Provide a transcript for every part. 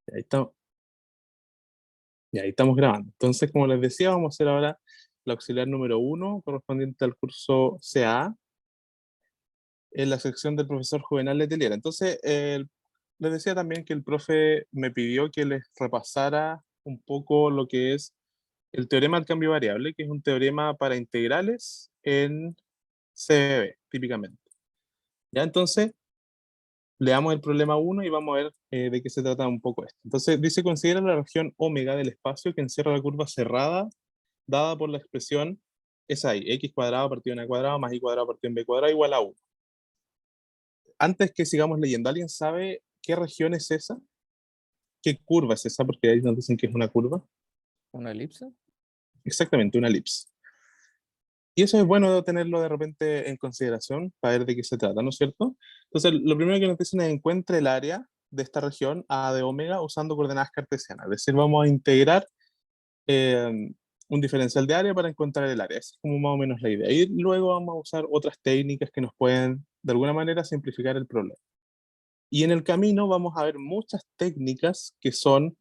Y ahí estamos, y ahí estamos grabando. Entonces, como les decía, vamos a hacer ahora la auxiliar número 1, correspondiente al curso CA, en la sección del profesor Juvenal Letelier. Entonces, les decía también que el profe me pidió que les repasara un poco lo que es el teorema del cambio variable, que es un teorema para integrales en CBB, típicamente. Ya, entonces, leamos el problema 1 y vamos a ver de qué se trata un poco esto. Entonces, dice, considera la región omega del espacio que encierra la curva cerrada dada por la expresión esa ahí, x cuadrado partido en a cuadrado más y cuadrado partido en b cuadrado igual a 1. Antes que sigamos leyendo, ¿alguien sabe qué región es esa? ¿Qué curva es esa? Porque ahí nos dicen que es una curva. ¿Una elipse? Exactamente, una elipse. Y eso es bueno tenerlo de repente en consideración para ver de qué se trata, ¿no es cierto? Entonces, lo primero que nos dicen es encuentre el área de esta región A de omega usando coordenadas cartesianas. Es decir, vamos a integrar eh, un diferencial de área para encontrar el área. Esa es como más o menos la idea. Y luego vamos a usar otras técnicas que nos pueden, de alguna manera, simplificar el problema. Y en el camino vamos a ver muchas técnicas que son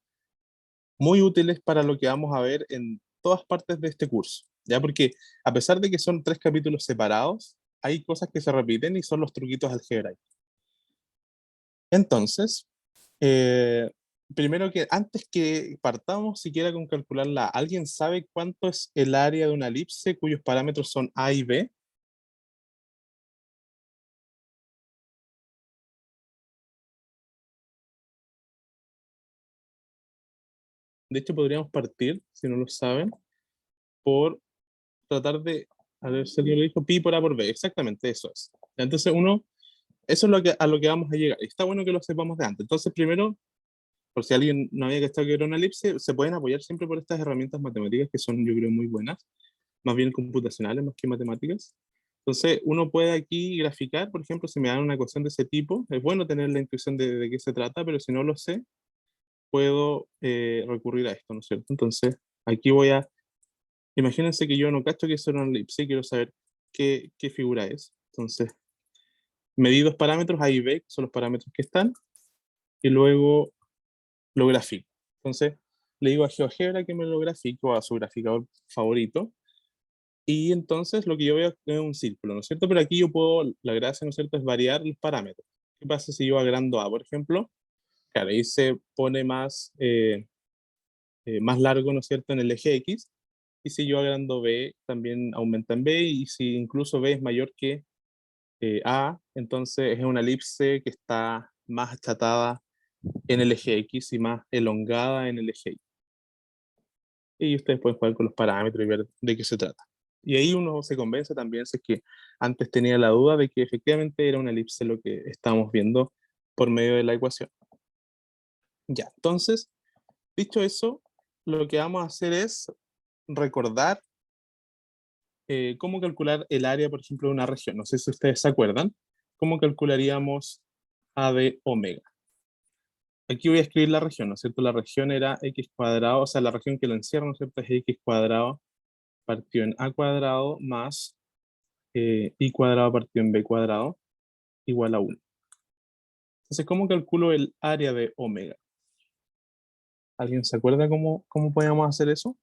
muy útiles para lo que vamos a ver en todas partes de este curso, ¿ya? Porque a pesar de que son 3 capítulos separados, hay cosas que se repiten y son los truquitos algebraicos. Entonces, eh, primero que, antes que partamos siquiera con calcularla, ¿alguien sabe cuánto es el área de una elipse cuyos parámetros son A y B? De hecho, podríamos partir, si no lo saben, por tratar de, a ver si alguien lo dijo, pi por A por B, exactamente eso es. Entonces, eso es a lo que vamos a llegar. Y está bueno que lo sepamos de antes. Entonces, primero, por si alguien no había cachado que era una elipse, se pueden apoyar siempre por estas herramientas matemáticas que son, yo creo, muy buenas, más bien computacionales más que matemáticas. Entonces, uno puede aquí graficar, por ejemplo, si me dan una ecuación de ese tipo, es bueno tener la intuición de qué se trata, pero si no lo sé, puedo recurrir a esto, ¿no es cierto? Entonces, aquí imagínense que yo no cacho que es una elipse y quiero saber qué figura es. Entonces, medí dos parámetros, A y B, que son los parámetros que están, y luego lo grafico. Entonces, le digo a GeoGebra que me lo grafico a su graficador favorito, y entonces lo que yo veo es un círculo, ¿no es cierto? Pero aquí yo puedo, la gracia, ¿no es cierto?, es variar los parámetros. ¿Qué pasa si yo agrando A, por ejemplo? Claro, ahí se pone más largo, ¿no es cierto?, en el eje X, y si yo agrando B, también aumenta en B, y si incluso B es mayor que A, entonces es una elipse que está más achatada en el eje X y más elongada en el eje Y. Y ustedes pueden jugar con los parámetros y ver de qué se trata. Y ahí uno se convence también si es que antes tenía la duda de que efectivamente era una elipse lo que estábamos viendo por medio de la ecuación. Ya, entonces, dicho eso, lo que vamos a hacer es recordar cómo calcular el área, por ejemplo, de una región. No sé si ustedes se acuerdan, cómo calcularíamos A de omega. Aquí voy a escribir la región, ¿no es cierto? La región era x cuadrado, o sea, la región que lo encierra, ¿no es cierto? Es x cuadrado partido en a cuadrado más y cuadrado partido en b cuadrado igual a 1. Entonces, ¿cómo calculo el área de omega? ¿Alguien se acuerda cómo podíamos hacer eso?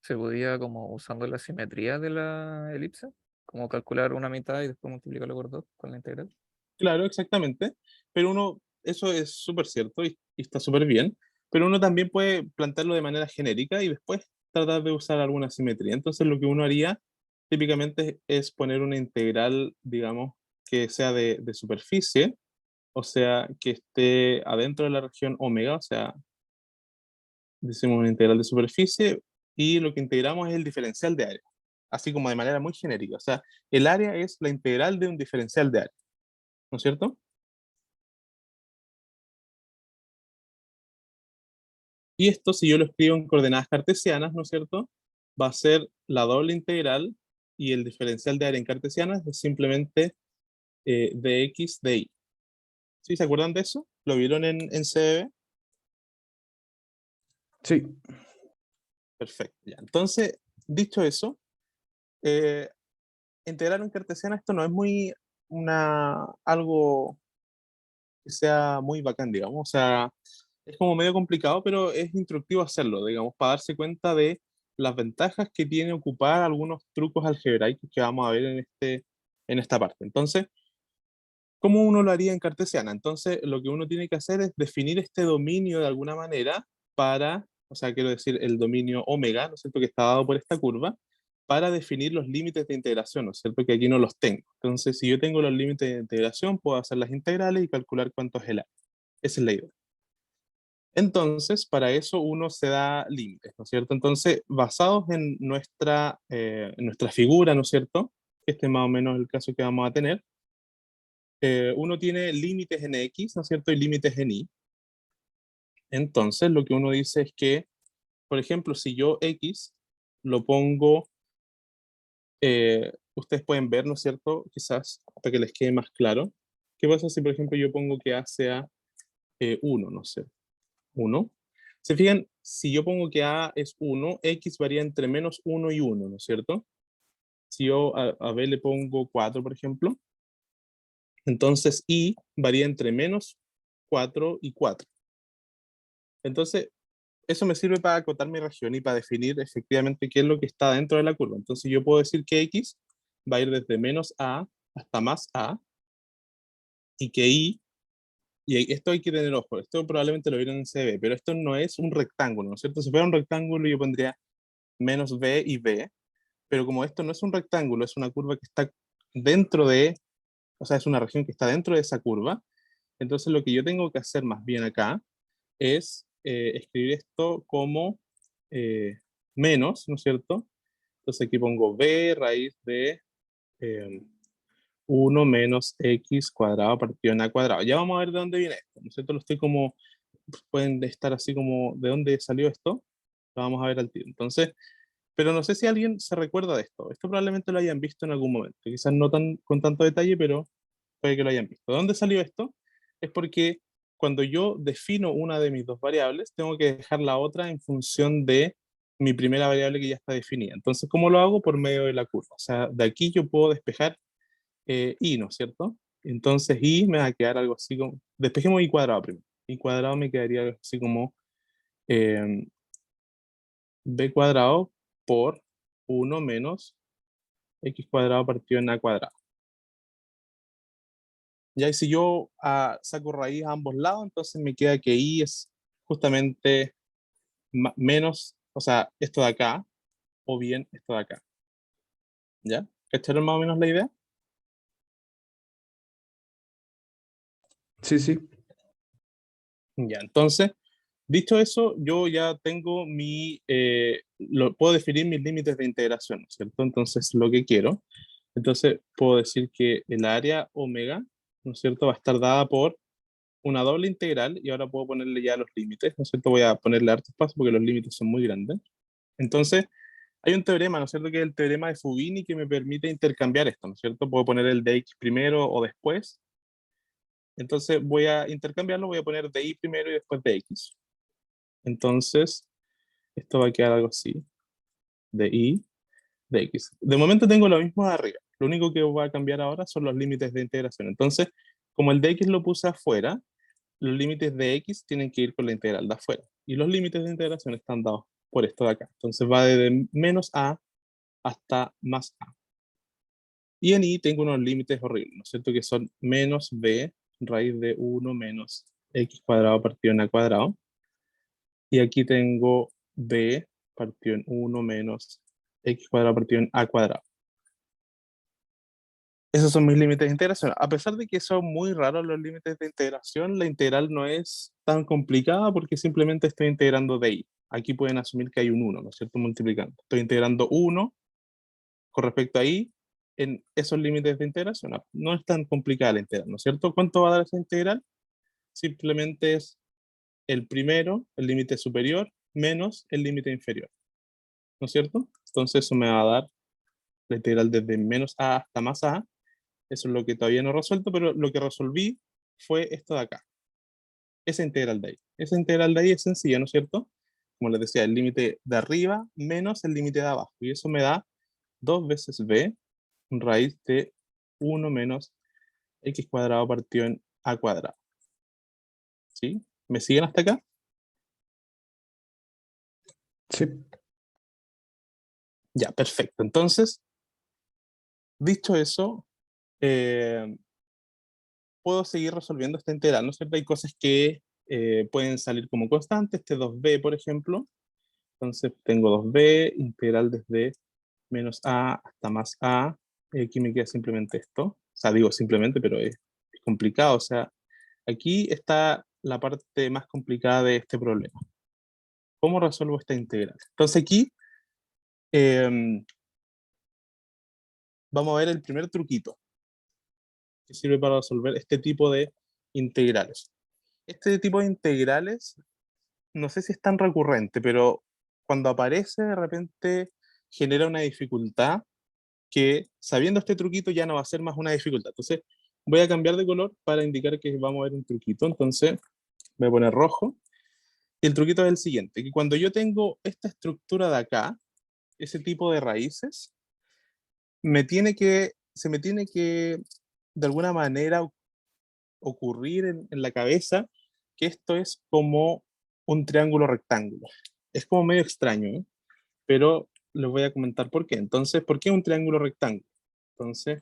Se podía, como usando la simetría de la elipse, como calcular una mitad y después multiplicarlo por dos con la integral. Claro, exactamente. Pero eso es súper cierto y está súper bien, pero uno también puede plantearlo de manera genérica y después tratar de usar alguna simetría. Entonces, lo que uno haría típicamente es poner una integral, digamos, que sea de superficie, o sea, que esté adentro de la región omega, o sea, decimos una integral de superficie, y lo que integramos es el diferencial de área, así como de manera muy genérica. O sea, el área es la integral de un diferencial de área, ¿no es cierto? Y esto, si yo lo escribo en coordenadas cartesianas, ¿no es cierto? Va a ser la doble integral y el diferencial de área en cartesianas es simplemente dx de y. ¿Sí se acuerdan de eso? ¿Lo vieron en CDB? Sí. Perfecto. Ya. Entonces, dicho eso, eh, integrar en cartesiana esto no es muy algo que sea muy bacán, digamos. O sea, es como medio complicado, pero es instructivo hacerlo, digamos, para darse cuenta de las ventajas que tiene ocupar algunos trucos algebraicos que vamos a ver en esta parte. Entonces, ¿cómo uno lo haría en cartesiana? Entonces, lo que uno tiene que hacer es definir este dominio de alguna manera para, o sea, quiero decir, el dominio omega, ¿no es cierto?, que está dado por esta curva, para definir los límites de integración, ¿no es cierto?, que aquí no los tengo. Entonces, si yo tengo los límites de integración, puedo hacer las integrales y calcular cuánto es el a. Esa es la idea. Entonces, para eso uno se da límites, ¿no es cierto? Entonces, basados en nuestra figura, ¿no es cierto? Este es más o menos el caso que vamos a tener. Uno tiene límites en X, ¿no es cierto? Y límites en Y. Entonces, lo que uno dice es que, por ejemplo, si yo X lo pongo, ustedes pueden ver, ¿no es cierto? Quizás para que les quede más claro. ¿Qué pasa si, por ejemplo, yo pongo que A sea 1, no sé, 1? Se fijan, si yo pongo que A es 1, X varía entre menos 1 y 1, ¿no es cierto? Si yo a B le pongo 4, por ejemplo, entonces Y varía entre menos 4 y 4. Entonces, eso me sirve para acotar mi región y para definir efectivamente qué es lo que está dentro de la curva. Entonces yo puedo decir que X va a ir desde menos A hasta más A y que y esto hay que tener ojo, esto probablemente lo vieron en CB, pero esto no es un rectángulo, ¿no es cierto? Si fuera un rectángulo yo pondría menos B y B, pero como esto no es un rectángulo, es una curva que está dentro de, o sea, es una región que está dentro de esa curva, entonces lo que yo tengo que hacer más bien acá es escribir esto como menos, ¿no es cierto? Entonces aquí pongo b raíz de eh, 1 menos x cuadrado partido en a cuadrado. Ya vamos a ver de dónde viene esto, ¿no es cierto? Lo estoy como, pueden estar así como, ¿de dónde salió esto? Lo vamos a ver al tiro. Entonces, pero no sé si alguien se recuerda de esto. Esto probablemente lo hayan visto en algún momento. Quizás no tan, con tanto detalle, pero puede que lo hayan visto. ¿De dónde salió esto? Es porque cuando yo defino una de mis dos variables, tengo que dejar la otra en función de mi primera variable que ya está definida. Entonces, ¿cómo lo hago? Por medio de la curva. O sea, de aquí yo puedo despejar y, ¿no es cierto? Entonces, y me va a quedar algo así como, despejemos y cuadrado primero. Y cuadrado me quedaría algo así como eh, b cuadrado por 1 menos x cuadrado partido en a cuadrado. Ya, y si yo saco raíz a ambos lados, entonces me queda que y es justamente menos, o sea, esto de acá, o bien esto de acá. ¿Ya? ¿Cacharon más o menos la idea? Sí, sí. Ya, entonces, dicho eso, yo ya tengo puedo definir mis límites de integración, ¿no es cierto? Entonces, lo que quiero, entonces puedo decir que el área omega, ¿no es cierto?, va a estar dada por una doble integral, y ahora puedo ponerle ya los límites, ¿no es cierto? Voy a ponerle harto espacio porque los límites son muy grandes. Entonces, hay un teorema, ¿no es cierto?, que es el teorema de Fubini, que me permite intercambiar esto, ¿no es cierto? Puedo poner el de x primero o después. Entonces voy a intercambiarlo, voy a poner de y primero y después de x. Entonces, esto va a quedar algo así, de y, de x. De momento tengo lo mismo de arriba. Lo único que voy a cambiar ahora son los límites de integración. Entonces, como el de x lo puse afuera, los límites de x tienen que ir con la integral de afuera. Y los límites de integración están dados por esto de acá. Entonces va desde menos a hasta más a. Y en y tengo unos límites horribles, ¿no es cierto? Que son menos b raíz de 1 menos x cuadrado partido en a cuadrado. Y aquí tengo b partido en 1 menos x cuadrado partido en a cuadrado. Esos son mis límites de integración. A pesar de que son muy raros los límites de integración, la integral no es tan complicada porque simplemente estoy integrando de y. Aquí pueden asumir que hay un 1, ¿no es cierto? Multiplicando. Estoy integrando 1 con respecto a y en esos límites de integración. No es tan complicada la integral, ¿no es cierto? ¿Cuánto va a dar esa integral? Simplemente es el primero, el límite superior, menos el límite inferior, ¿no es cierto? Entonces eso me va a dar la integral desde menos a hasta más a. Eso es lo que todavía no he resuelto, pero lo que resolví fue esto de acá. Esa integral de ahí. Esa integral de ahí es sencilla, ¿no es cierto? Como les decía, el límite de arriba menos el límite de abajo. Y eso me da 2 veces b raíz de 1 menos x cuadrado partido en a cuadrado. ¿Sí? ¿Me siguen hasta acá? Sí. Ya, perfecto. Entonces, dicho eso, puedo seguir resolviendo esta integral, ¿no es cierto? Hay cosas que pueden salir como constantes, este 2b, por ejemplo. Entonces tengo 2b, integral desde menos a hasta más a. Y aquí me queda simplemente esto. O sea, digo simplemente, pero es complicado. O sea, aquí está la parte más complicada de este problema. ¿Cómo resuelvo esta integral? Entonces aquí vamos a ver el primer truquito que sirve para resolver este tipo de integrales. Este tipo de integrales, no sé si es tan recurrente, pero cuando aparece de repente genera una dificultad que sabiendo este truquito ya no va a ser más una dificultad. Entonces voy a cambiar de color para indicar que vamos a ver un truquito. Entonces voy a poner rojo. Y el truquito es el siguiente, que cuando yo tengo esta estructura de acá, ese tipo de raíces, se me tiene que de alguna manera ocurrir en la cabeza que esto es como un triángulo rectángulo. Es como medio extraño, ¿eh? Pero les voy a comentar por qué. Entonces, ¿por qué un triángulo rectángulo? Entonces,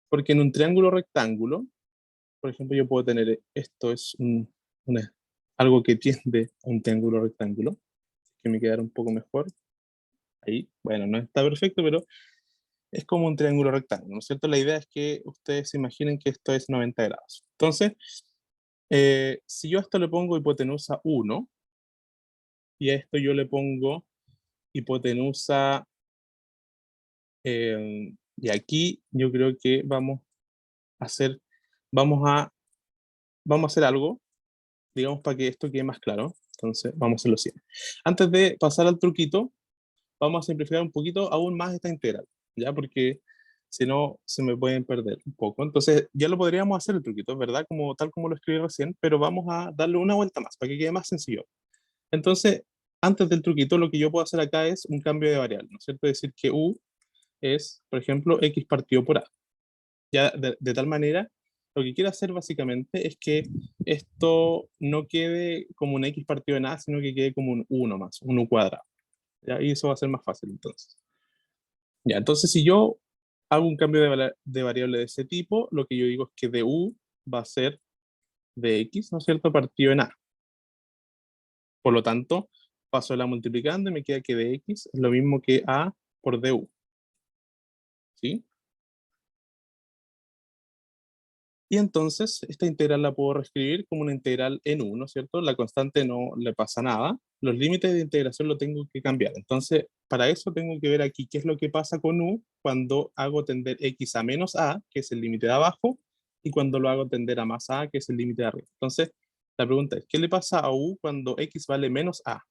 porque en un triángulo rectángulo, por ejemplo, yo puedo tener, esto es algo que tiende a un triángulo rectángulo, que me quedará un poco mejor. Ahí, bueno, no está perfecto, pero es como un triángulo rectángulo, ¿no es cierto? La idea es que ustedes se imaginen que esto es 90 grados. Entonces, si yo a esto le pongo hipotenusa 1, y a esto yo le pongo hipotenusa, y aquí yo creo que a hacer, vamos a, vamos a hacer algo, digamos, para que esto quede más claro. Entonces, vamos a hacerlo así. Antes de pasar al truquito, vamos a simplificar un poquito aún más esta integral, ¿ya? Porque si no, se me pueden perder un poco. Entonces, ya lo podríamos hacer el truquito, ¿verdad? Como, tal como lo escribí recién, pero vamos a darle una vuelta más para que quede más sencillo. Entonces, antes del truquito, lo que yo puedo hacer acá es un cambio de variable, ¿no es cierto? Decir que u es, por ejemplo, x partido por a. Ya de tal manera, lo que quiero hacer básicamente es que esto no quede como un x partido en a, sino que quede como un 1 más, un u cuadrado. ¿Ya? Y eso va a ser más fácil entonces. Ya, entonces si yo hago un cambio de variable de ese tipo, lo que yo digo es que du va a ser dx, ¿no es cierto?, partido en a. Por lo tanto, paso la multiplicando y me queda que dx es lo mismo que a por du. ¿Sí? Y entonces, esta integral la puedo reescribir como una integral en u, ¿no es cierto? La constante no le pasa nada. Los límites de integración lo tengo que cambiar. Entonces, para eso tengo que ver aquí qué es lo que pasa con u cuando hago tender x a menos a, que es el límite de abajo, y cuando lo hago tender a más a, que es el límite de arriba. Entonces, la pregunta es, ¿qué le pasa a u cuando x vale menos a?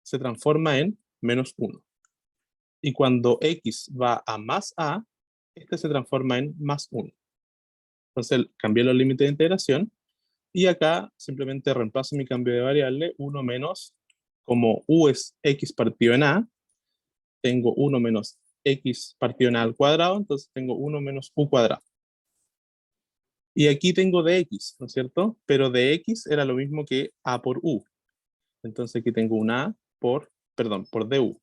Se transforma en menos 1. Y cuando x va a más a, este se transforma en más 1. Entonces cambié los límites de integración y acá simplemente reemplazo mi cambio de variable 1 menos, como u es x partido en a, tengo 1 menos x partido en a al cuadrado, entonces tengo 1 menos u cuadrado. Y aquí tengo dx, ¿no es cierto? Pero dx era lo mismo que a por u. Entonces aquí tengo un a por, perdón, por du.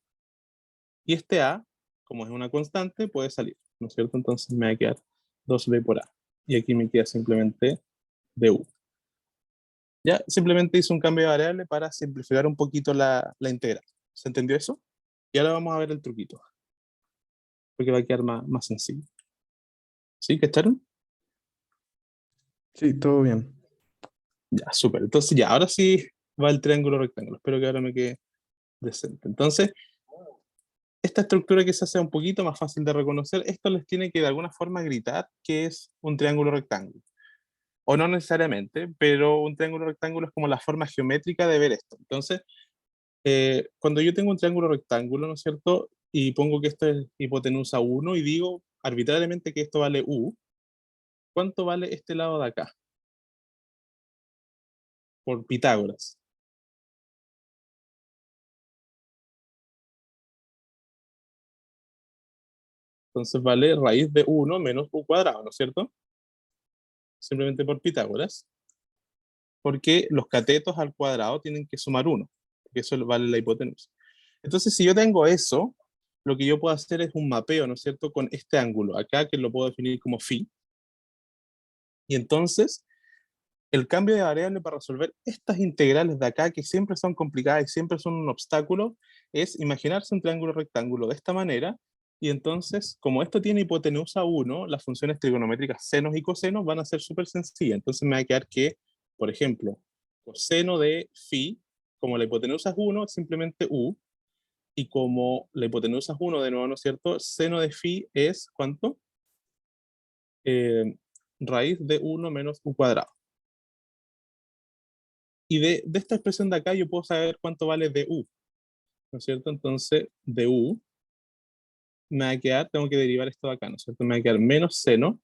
Y este a, como es una constante, puede salir, ¿no es cierto? Entonces me va a quedar 2b por a. Y aquí me queda simplemente du. Ya, simplemente hice un cambio de variable para simplificar un poquito la integral. ¿Se entendió eso? Y ahora vamos a ver el truquito, porque va a quedar más sencillo. ¿Sí? ¿Cacharon? Sí, todo bien. Ya, súper. Entonces ya, ahora sí va el triángulo rectángulo. Espero que ahora me quede decente. Entonces, esta estructura que se hace un poquito más fácil de reconocer, esto les tiene que de alguna forma gritar que es un triángulo rectángulo. O no necesariamente, pero un triángulo rectángulo es como la forma geométrica de ver esto. Entonces, cuando yo tengo un triángulo rectángulo, ¿no es cierto? Y pongo que esto es hipotenusa 1 y digo arbitrariamente que esto vale u, ¿cuánto vale este lado de acá? Por Pitágoras. Entonces vale raíz de 1 menos u cuadrado, ¿no es cierto? Simplemente por Pitágoras. Porque los catetos al cuadrado tienen que sumar 1, porque eso vale la hipotenusa. Entonces, si yo tengo eso, lo que yo puedo hacer es un mapeo, ¿no es cierto?, con este ángulo acá, que lo puedo definir como phi. Y entonces, el cambio de variable para resolver estas integrales de acá, que siempre son complicadas y siempre son un obstáculo, es imaginarse un triángulo rectángulo de esta manera, y entonces, como esto tiene hipotenusa 1, las funciones trigonométricas senos y cosenos van a ser súper sencillas. Entonces me va a quedar que, por ejemplo, coseno de phi, como la hipotenusa es 1, es simplemente u, y como la hipotenusa es 1 de nuevo, ¿no es cierto? Seno de phi es, ¿cuánto? Raíz de 1 menos u cuadrado. Y de esta expresión de acá yo puedo saber cuánto vale du, ¿no es cierto? Entonces, du me va a quedar, tengo que derivar esto de acá, ¿no es cierto? Me va a quedar menos seno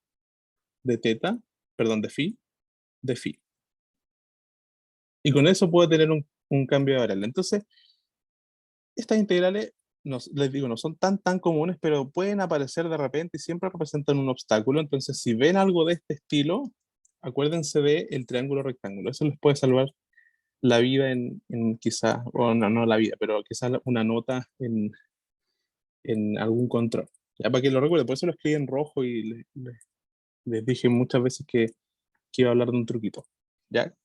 de teta, perdón, de phi. Y con eso puedo tener un cambio de variable. Entonces, estas integrales, les digo, no son tan comunes, pero pueden aparecer de repente y siempre representan un obstáculo. Entonces, si ven algo de este estilo, acuérdense del triángulo rectángulo. Eso les puede salvar la vida en quizás, o no la vida, pero quizás una nota en algún control. Ya para que lo recuerden, por eso lo escribí en rojo y les dije muchas veces que iba a hablar de un truquito. ¿Ya?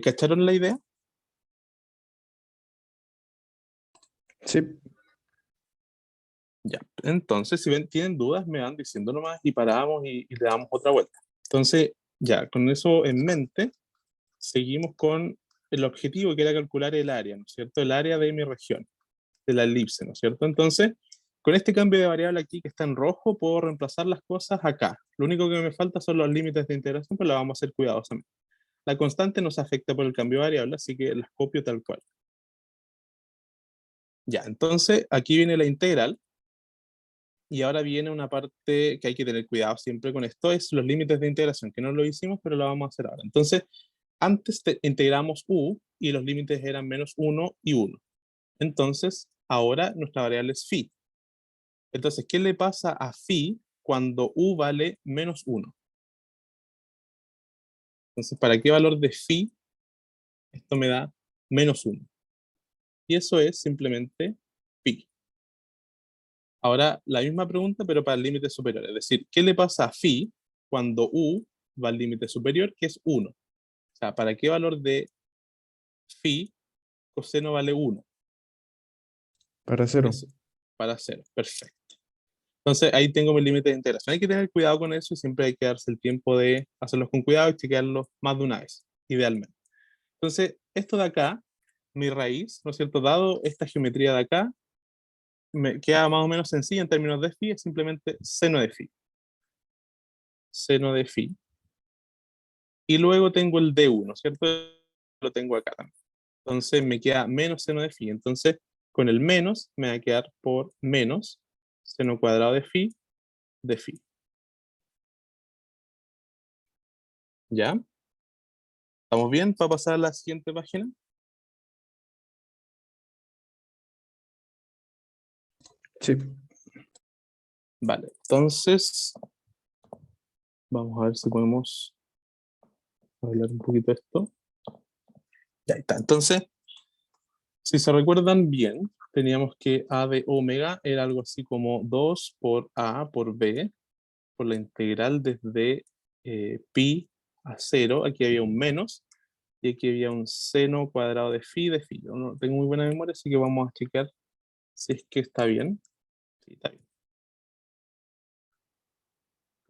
¿Cacharon la idea? Sí. Ya, entonces si tienen dudas me van diciendo nomás y paramos y le damos otra vuelta. Entonces, ya, con eso en mente, seguimos con el objetivo que era calcular el área, ¿no es cierto? El área de mi región, de la elipse, ¿no es cierto? Entonces, con este cambio de variable aquí que está en rojo, puedo reemplazar las cosas acá. Lo único que me falta son los límites de integración, pero la vamos a hacer cuidadosamente. La constante nos afecta por el cambio de variable, así que las copio tal cual. Ya, entonces aquí viene la integral. Y ahora viene una parte que hay que tener cuidado siempre con esto, es los límites de integración, que no lo hicimos, pero lo vamos a hacer ahora. Entonces, antes integramos u y los límites eran menos 1 y 1. Entonces, ahora nuestra variable es phi. Entonces, ¿qué le pasa a phi cuando u vale menos 1? Entonces, ¿para qué valor de phi? Esto me da menos 1. Y eso es simplemente phi. Ahora, la misma pregunta, pero para el límite superior. Es decir, ¿qué le pasa a phi cuando u va al límite superior, que es 1? O sea, ¿para qué valor de phi coseno vale 1? Para 0. Eso, para 0. Perfecto. Entonces, ahí tengo mi límite de integración. Hay que tener cuidado con eso y siempre hay que darse el tiempo de hacerlos con cuidado y chequearlos más de una vez, idealmente. Entonces, esto de acá, mi raíz, ¿no es cierto? Dado esta geometría de acá, me queda más o menos sencilla en términos de phi, es simplemente seno de phi. Seno de phi. Y luego tengo el du, ¿no es cierto? Lo tengo acá también. Entonces me queda menos seno de phi. Entonces, con el menos me va a quedar por menos seno cuadrado de phi de phi. ¿Ya? ¿Estamos bien para pasar a la siguiente página? Sí. Vale, entonces vamos a ver si podemos hablar un poquito de esto. Ya está. Entonces, si se recuerdan bien, teníamos que a de omega era algo así como 2 por a por b, por la integral desde pi a 0. Aquí había un menos y aquí había un seno cuadrado de phi de phi. Yo no tengo muy buena memoria, así que vamos a checar si es que está bien. Sí, está bien.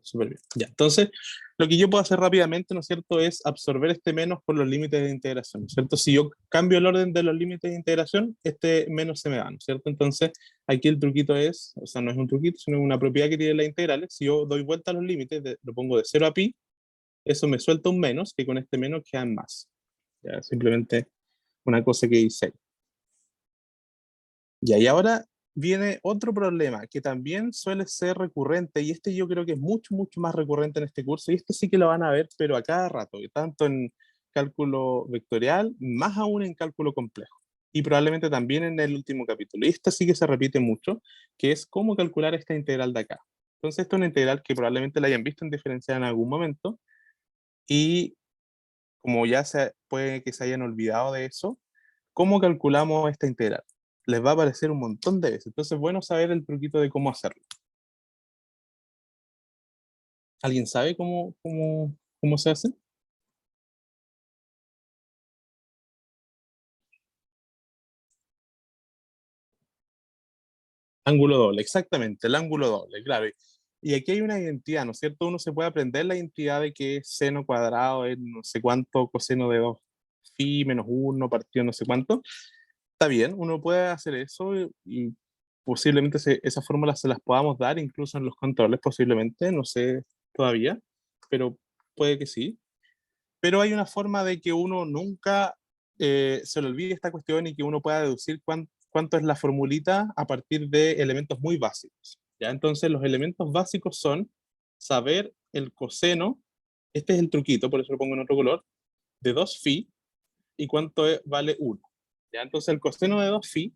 Súper bien. Ya, entonces, lo que yo puedo hacer rápidamente, ¿no es cierto?, es absorber este menos por los límites de integración, ¿no es cierto? Si yo cambio el orden de los límites de integración, este menos se me va, ¿no es cierto? Entonces, aquí el truquito es, o sea, no es un truquito, sino una propiedad que tiene las integrales. Si yo doy vuelta a los límites, lo pongo de 0 a pi, eso me suelta un menos, que con este menos quedan más. Ya, simplemente una cosa que hice. Ya, y ahora viene otro problema que también suele ser recurrente, y este yo creo que es mucho más recurrente en este curso, y este sí que lo van a ver, pero a cada rato, y tanto en cálculo vectorial, más aún en cálculo complejo. y probablemente también en el último capítulo. Y esta sí que se repite mucho, que es cómo calcular esta integral de acá. Entonces, esta es una integral que probablemente la hayan visto en diferencial en algún momento, y como ya puede que se hayan olvidado de eso, ¿cómo calculamos esta integral? Les va a aparecer un montón de veces. Entonces, bueno saber el truquito de cómo hacerlo. ¿Alguien sabe cómo se hace? Ángulo doble, exactamente, el ángulo doble, claro. Y aquí hay una identidad, ¿no es cierto? Uno se puede aprender la identidad de que seno cuadrado es no sé cuánto coseno de 2 phi menos 1 partido no sé cuánto. Está bien, uno puede hacer eso y posiblemente esas fórmulas se las podamos dar incluso en los controles, posiblemente, no sé todavía, pero puede que sí. Pero hay una forma de que uno nunca se le olvide esta cuestión y que uno pueda deducir cuánto es la formulita a partir de elementos muy básicos. ¿Ya? Entonces, los elementos básicos son saber el coseno, este es el truquito, por eso lo pongo en otro color, de 2 phi y cuánto vale 1. ¿Ya? Entonces, el coseno de 2 phi,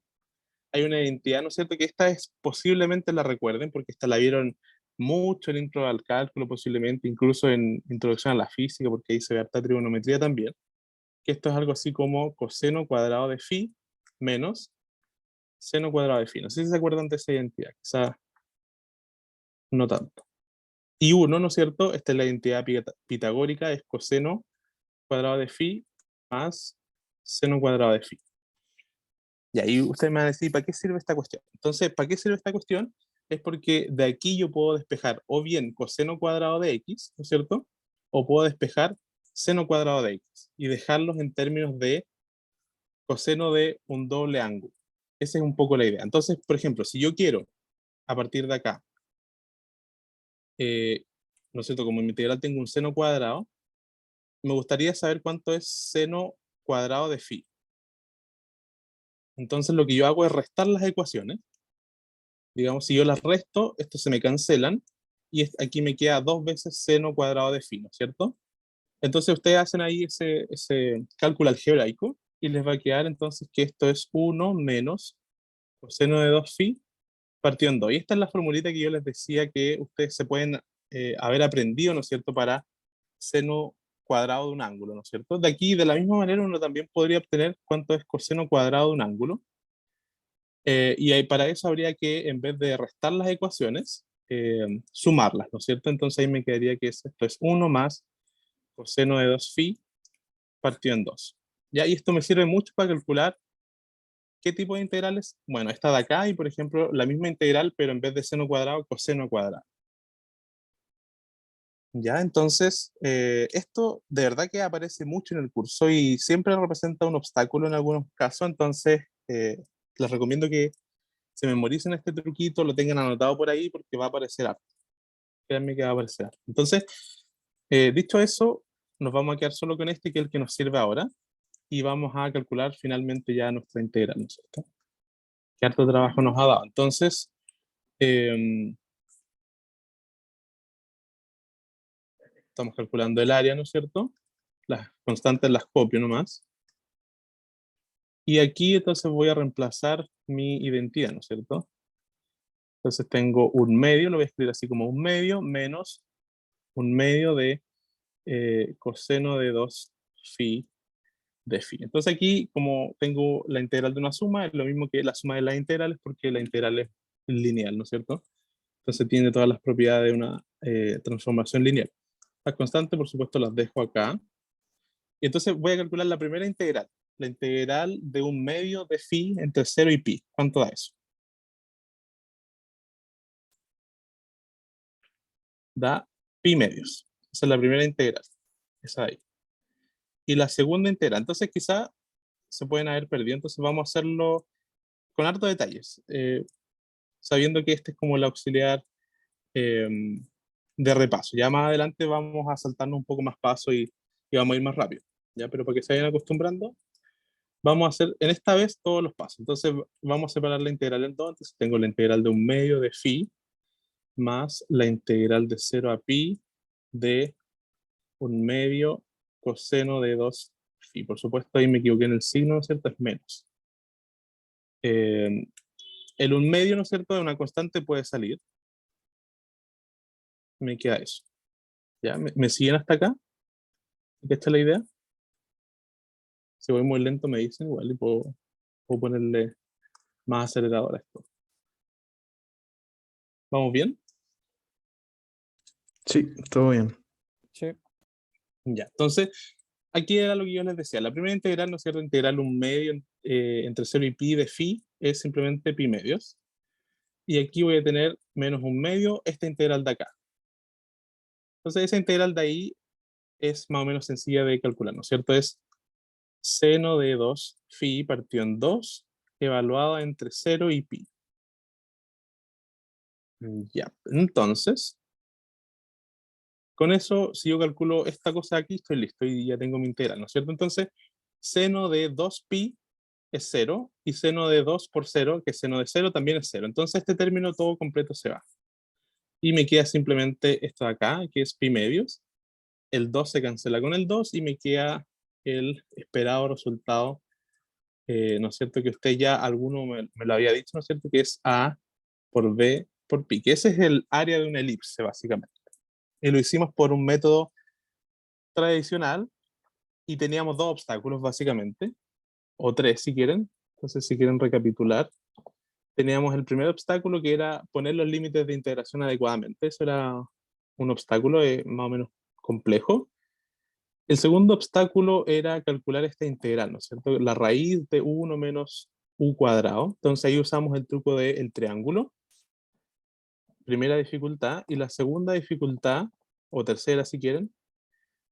hay una identidad, ¿no es cierto? Que esta es, posiblemente la recuerden, porque esta la vieron mucho en intro al cálculo, posiblemente, incluso en introducción a la física, porque ahí se ve harta trigonometría también, que esto es algo así como coseno cuadrado de phi menos seno cuadrado de phi. No sé si se acuerdan de esa identidad, quizás no tanto. Y uno, ¿no es cierto? Esta es la identidad pitagórica, es coseno cuadrado de phi más seno cuadrado de phi. Y ahí ustedes me van a decir, ¿para qué sirve esta cuestión? Entonces, ¿para qué sirve esta cuestión? Es porque de aquí yo puedo despejar o bien coseno cuadrado de x, ¿no es cierto? O puedo despejar seno cuadrado de x y dejarlos en términos de coseno de un doble ángulo. Esa es un poco la idea. Entonces, por ejemplo, si yo quiero, a partir de acá, ¿no es cierto? Como en mi integral tengo un seno cuadrado, me gustaría saber cuánto es seno cuadrado de phi. Entonces, lo que yo hago es restar las ecuaciones. Digamos, si yo las resto, estos se me cancelan, y aquí me queda 2 veces seno cuadrado de phi, ¿no es cierto? Entonces, ustedes hacen ahí ese cálculo algebraico, y les va a quedar entonces que esto es 1 menos coseno de 2 phi partido en 2. Y esta es la formulita que yo les decía que ustedes se pueden haber aprendido, ¿no es cierto?, para seno cuadrado de un ángulo, ¿no es cierto? De aquí, de la misma manera, uno también podría obtener cuánto es coseno cuadrado de un ángulo. Y ahí para eso habría que, en vez de restar las ecuaciones, sumarlas, ¿no es cierto? Entonces ahí me quedaría que esto es 1 más coseno de 2 phi partido en 2. ¿Ya? Y esto me sirve mucho para calcular qué tipo de integrales. Bueno, esta de acá y, por ejemplo, la misma integral, pero en vez de seno cuadrado, coseno cuadrado. ¿Ya? Entonces, esto de verdad que aparece mucho en el curso y siempre representa un obstáculo en algunos casos, entonces les recomiendo que se memoricen este truquito, lo tengan anotado por ahí porque va a aparecer harto. Créanme que va a aparecer harto. Entonces, dicho eso, nos vamos a quedar solo con este, que es el que nos sirve ahora, y vamos a calcular finalmente ya nuestra integral, ¿no es cierto? Que harto trabajo nos ha dado. Entonces, estamos calculando el área, ¿no es cierto? Las constantes las copio nomás. Y aquí entonces voy a reemplazar mi identidad, ¿no es cierto? Entonces tengo un medio, lo voy a escribir así como un medio, menos un medio de coseno de 2 phi de phi. Entonces aquí, como tengo la integral de una suma, es lo mismo que la suma de las integrales, porque la integral es lineal, ¿no es cierto? Entonces tiene todas las propiedades de una transformación lineal. Las constantes, por supuesto, las dejo acá. Y entonces voy a calcular la primera integral. La integral de un medio de phi entre 0 y pi. ¿Cuánto da eso? Da pi medios. Esa es la primera integral. Esa de ahí. Y la segunda integral. Entonces quizá se pueden haber perdido. Entonces vamos a hacerlo con hartos detalles. Sabiendo que este es como el auxiliar eh, de repaso. Ya más adelante vamos a saltarnos un poco más paso y vamos a ir más rápido. ¿Ya? Pero para que se vayan acostumbrando, vamos a hacer en esta vez todos los pasos. Entonces vamos a separar la integral en dos. Entonces tengo la integral de un medio de phi más la integral de 0 a pi de un medio coseno de 2 phi. Por supuesto ahí me equivoqué en el signo, ¿no es cierto? Es menos. Eh, el 1/2, ¿no es cierto?, de una constante puede salir. Me queda eso. ¿Ya? ¿Me siguen hasta acá? ¿Esta es la idea? Si voy muy lento me dicen igual y puedo ponerle más acelerador a esto. ¿Vamos bien? Sí, todo bien. Sí. Ya, entonces, aquí era lo que yo les decía. La primera integral, ¿no es cierto? Integral 1/2 entre 0 y pi de phi es simplemente pi medios. Y aquí voy a tener menos 1/2 esta integral de acá. Entonces, esa integral de ahí es más o menos sencilla de calcular, ¿no es cierto? Es seno de 2 phi partido en 2, evaluado entre 0 y pi. Ya, entonces, con eso, si yo calculo esta cosa aquí, estoy listo y ya tengo mi integral, ¿no es cierto? Entonces, seno de 2pi es 0, y seno de 2 por 0, que es seno de 0, también es 0. Entonces, este término todo completo se va. Y me queda simplemente esto de acá, que es pi medios. El 2 se cancela con el 2 y me queda el esperado resultado, ¿no es cierto? Que usted ya, alguno me lo había dicho, ¿no es cierto? Que es A por B por pi, que ese es el área de una elipse, básicamente. Y lo hicimos por un método tradicional y teníamos dos obstáculos, básicamente, o tres si quieren. Entonces, si quieren recapitular, teníamos el primer obstáculo que era poner los límites de integración adecuadamente. Eso era un obstáculo más o menos complejo. El segundo obstáculo era calcular esta integral, ¿no es cierto? La raíz de 1 menos u cuadrado. Entonces ahí usamos el truco del triángulo. Primera dificultad. Y la segunda dificultad, o tercera si quieren,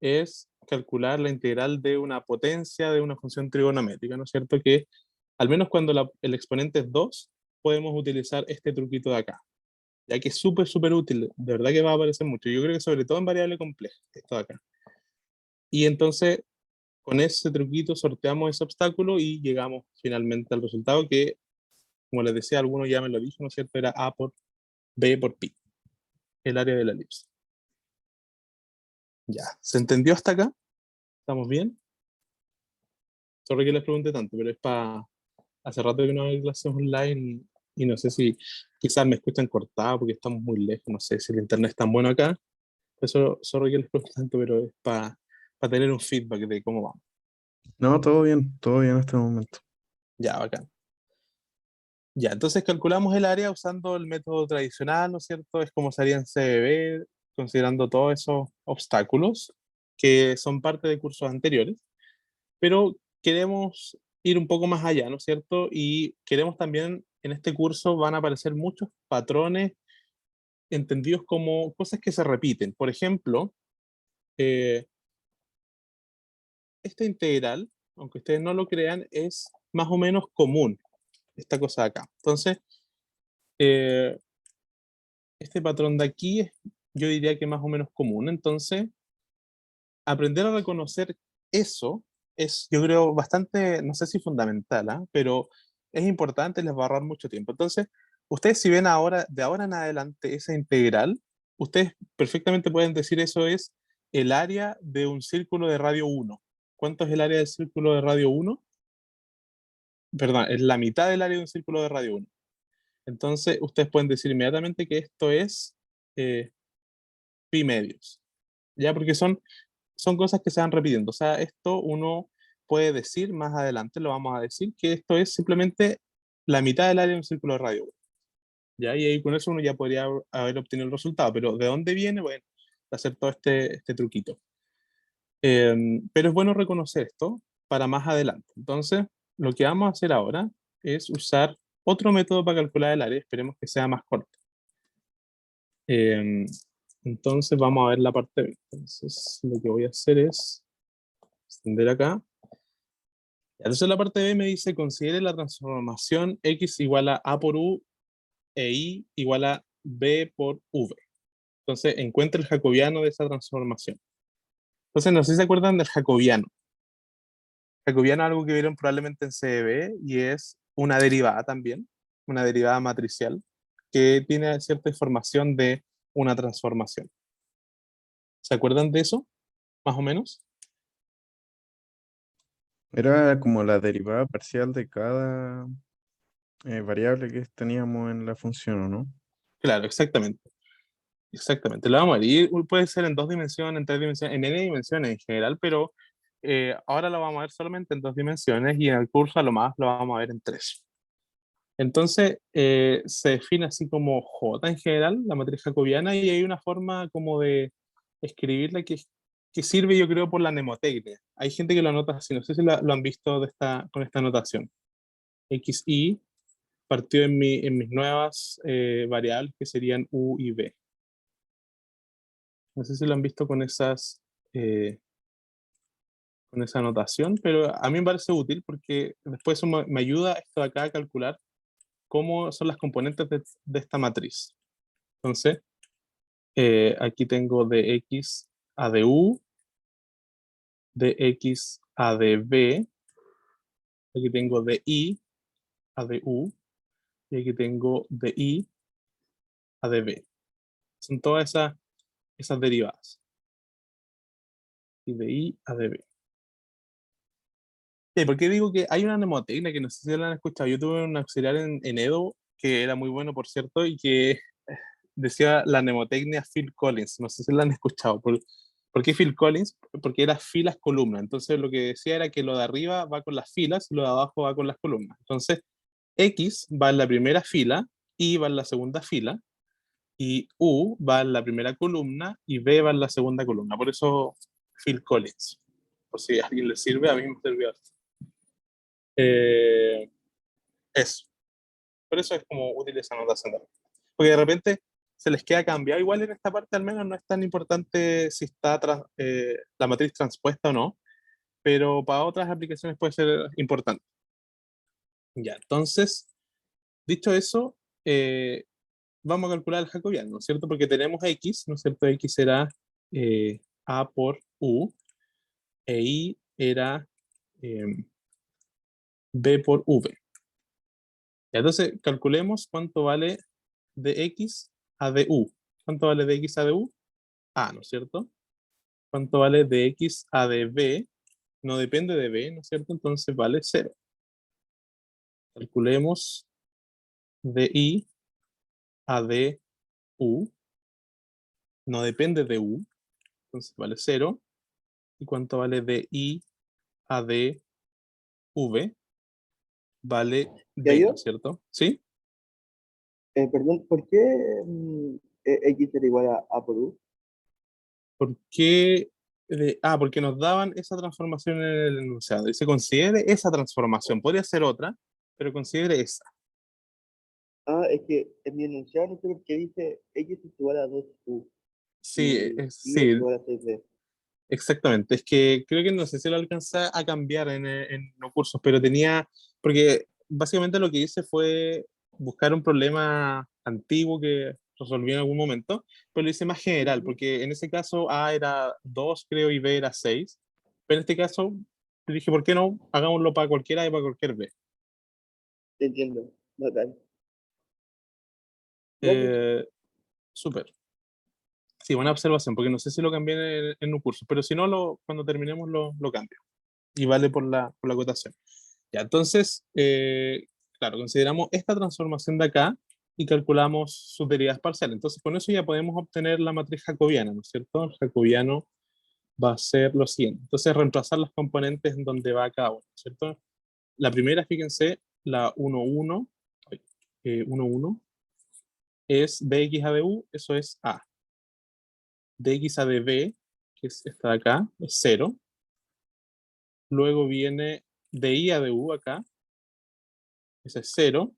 es calcular la integral de una potencia de una función trigonométrica, ¿no es cierto? Que al menos cuando el exponente es 2, podemos utilizar este truquito de acá, ya que es súper, súper útil, de verdad que va a aparecer mucho. Yo creo que sobre todo en variable compleja, esto de acá. Y entonces, con ese truquito sorteamos ese obstáculo y llegamos finalmente al resultado que, como les decía, algunos ya me lo dijo, ¿no es cierto? Era A por B por pi, el área de la elipse. Ya, ¿se entendió hasta acá? ¿Estamos bien? Sorry que les pregunte tanto, pero es para... Hace rato que no hay clases online y no sé si quizás me escuchan cortado porque estamos muy lejos, no sé si el internet es tan bueno acá. Eso, sorry que les pregunto tanto, pero es para tener un feedback de cómo vamos. No, todo bien en este momento. Ya, bacán. Ya, entonces calculamos el área usando el método tradicional, ¿no es cierto? Es como se haría en CBB, considerando todos esos obstáculos que son parte de cursos anteriores, pero queremos ir un poco más allá, ¿no es cierto? Y queremos también, en este curso van a aparecer muchos patrones entendidos como cosas que se repiten. Por ejemplo, eh, esta integral, aunque ustedes no lo crean, es más o menos común, esta cosa de acá. Entonces, eh, este patrón de aquí es, yo diría que más o menos común. Entonces, aprender a reconocer eso es, yo creo, bastante, no sé si fundamental, ¿ah? Pero es importante, les va a ahorrar mucho tiempo. Entonces, ustedes si ven ahora, de ahora en adelante, esa integral, ustedes perfectamente pueden decir eso es el área de un círculo de radio 1. ¿Cuánto es el área del círculo de radio 1? Perdón, es la mitad del área de un círculo de radio 1. Entonces, ustedes pueden decir inmediatamente que esto es eh, pi medios, ¿ya? Porque son cosas que se van repitiendo. O sea, esto uno puede decir más adelante, lo vamos a decir, que esto es simplemente la mitad del área de un círculo de radio. ¿Ya? Y ahí con eso uno ya podría haber obtenido el resultado. Pero ¿de dónde viene? Bueno, hacer todo este truquito. Pero es bueno reconocer esto para más adelante. Entonces, lo que vamos a hacer ahora es usar otro método para calcular el área. Esperemos que sea más corto. Em, entonces vamos a ver la parte B. Entonces lo que voy a hacer es extender acá. Entonces la parte B me dice, considere la transformación x igual a por u e y igual a b por v. Entonces encuentra el jacobiano de esa transformación. Entonces no sé si se acuerdan del jacobiano. Jacobiano es algo que vieron probablemente en CDB y es una derivada también, una derivada matricial que tiene cierta información de una transformación. ¿Se acuerdan de eso? Más o menos. Era como la derivada parcial de cada variable que teníamos en la función, ¿o no? Claro, exactamente. Exactamente. Lo vamos a ver. Y puede ser en 2 dimensiones, en 3 dimensiones, en n dimensiones en general, pero ahora lo vamos a ver solamente en 2 dimensiones y en el curso a lo más lo vamos a ver en 3. Entonces, se define así como J en general, la matriz jacobiana, y hay una forma como de escribirla que sirve, yo creo, por la mnemotecnia. Hay gente que lo anota así, no sé si lo han visto con esta notación. XY partió en mis nuevas variables que serían U y B. No sé si lo han visto eh, con esa notación, pero a mí me parece útil porque después eso me ayuda esto de acá a calcular cómo son las componentes de esta matriz. Entonces, aquí tengo de X a de U, de X a de B, aquí tengo de I a de U, y aquí tengo de I a de B. Son todas esas derivadas. Y de I a de B. ¿Y por qué digo que hay una mnemotecnia que no sé si la han escuchado? Yo tuve un auxiliar en Edo que era muy bueno, por cierto, y que decía la mnemotecnia Phil Collins. No sé si la han escuchado. ¿Por qué Phil Collins? Porque era filas columnas. Entonces lo que decía era que lo de arriba va con las filas y lo de abajo va con las columnas. Entonces X va en la primera fila, Y va en la segunda fila, y U va en la primera columna y B va en la segunda columna. Por eso Phil Collins. Por si a alguien le sirve, a mí me sirvió. Eh, eso. Por eso es como útil esa notación también. Porque de repente se les queda cambiado. Igual en esta parte al menos no es tan importante si está la matriz transpuesta o no, pero para otras aplicaciones puede ser importante. Ya, entonces, dicho eso, vamos a calcular el jacobiano, ¿no es cierto? Porque tenemos X, ¿no es cierto? X será A por U, e Y era eh, B por V. Ya, entonces, calculemos cuánto vale de X a de U. ¿Cuánto vale de X a de U? A, ¿no es cierto? ¿Cuánto vale de X a de B? No depende de B, ¿no es cierto? Entonces vale 0. Calculemos de I a de U. No depende de U, entonces vale 0. ¿Y cuánto vale de I a de V? Vale ¿Ya B, ¿no es yo? cierto? ¿Sí? Perdón, ¿por qué X era igual a A por U? ¿Por qué? Porque nos daban esa transformación en el enunciado. Y se considere esa transformación. Podría ser otra, pero considere esa. Ah, es que en mi enunciado no sé por qué dice X es igual a 2U Sí, y Y es sí, igual a 6B. exactamente. Es que creo que no sé si lo alcanza a cambiar en los cursos, pero porque básicamente lo que hice fue buscar un problema antiguo que resolví en algún momento, pero lo hice más general, Ujú, porque en ese caso A era 2 creo, y B era 6. Pero en este caso dije, ¿por qué no? Hagámoslo para cualquiera y para cualquier B. te entiendo, bacán. Ya pues, Eh, Súper. Sí, buena observación, porque no sé si lo cambié en un curso, pero si no, cuando terminemos lo cambio. Y vale por la acotación. Ya, entonces, claro, consideramos esta transformación de acá y calculamos sus derivadas parciales. Entonces, con eso ya podemos obtener la matriz jacobiana, ¿no es cierto? El jacobiano va a ser lo siguiente. Entonces, reemplazar las componentes en donde va cada uno, ¿no es cierto? La primera, fíjense, la 1, 1, 1, 1, es dx a du, eso es A. Dx a db, que es esta de acá, es 0. Luego viene di a du acá, ese es 0.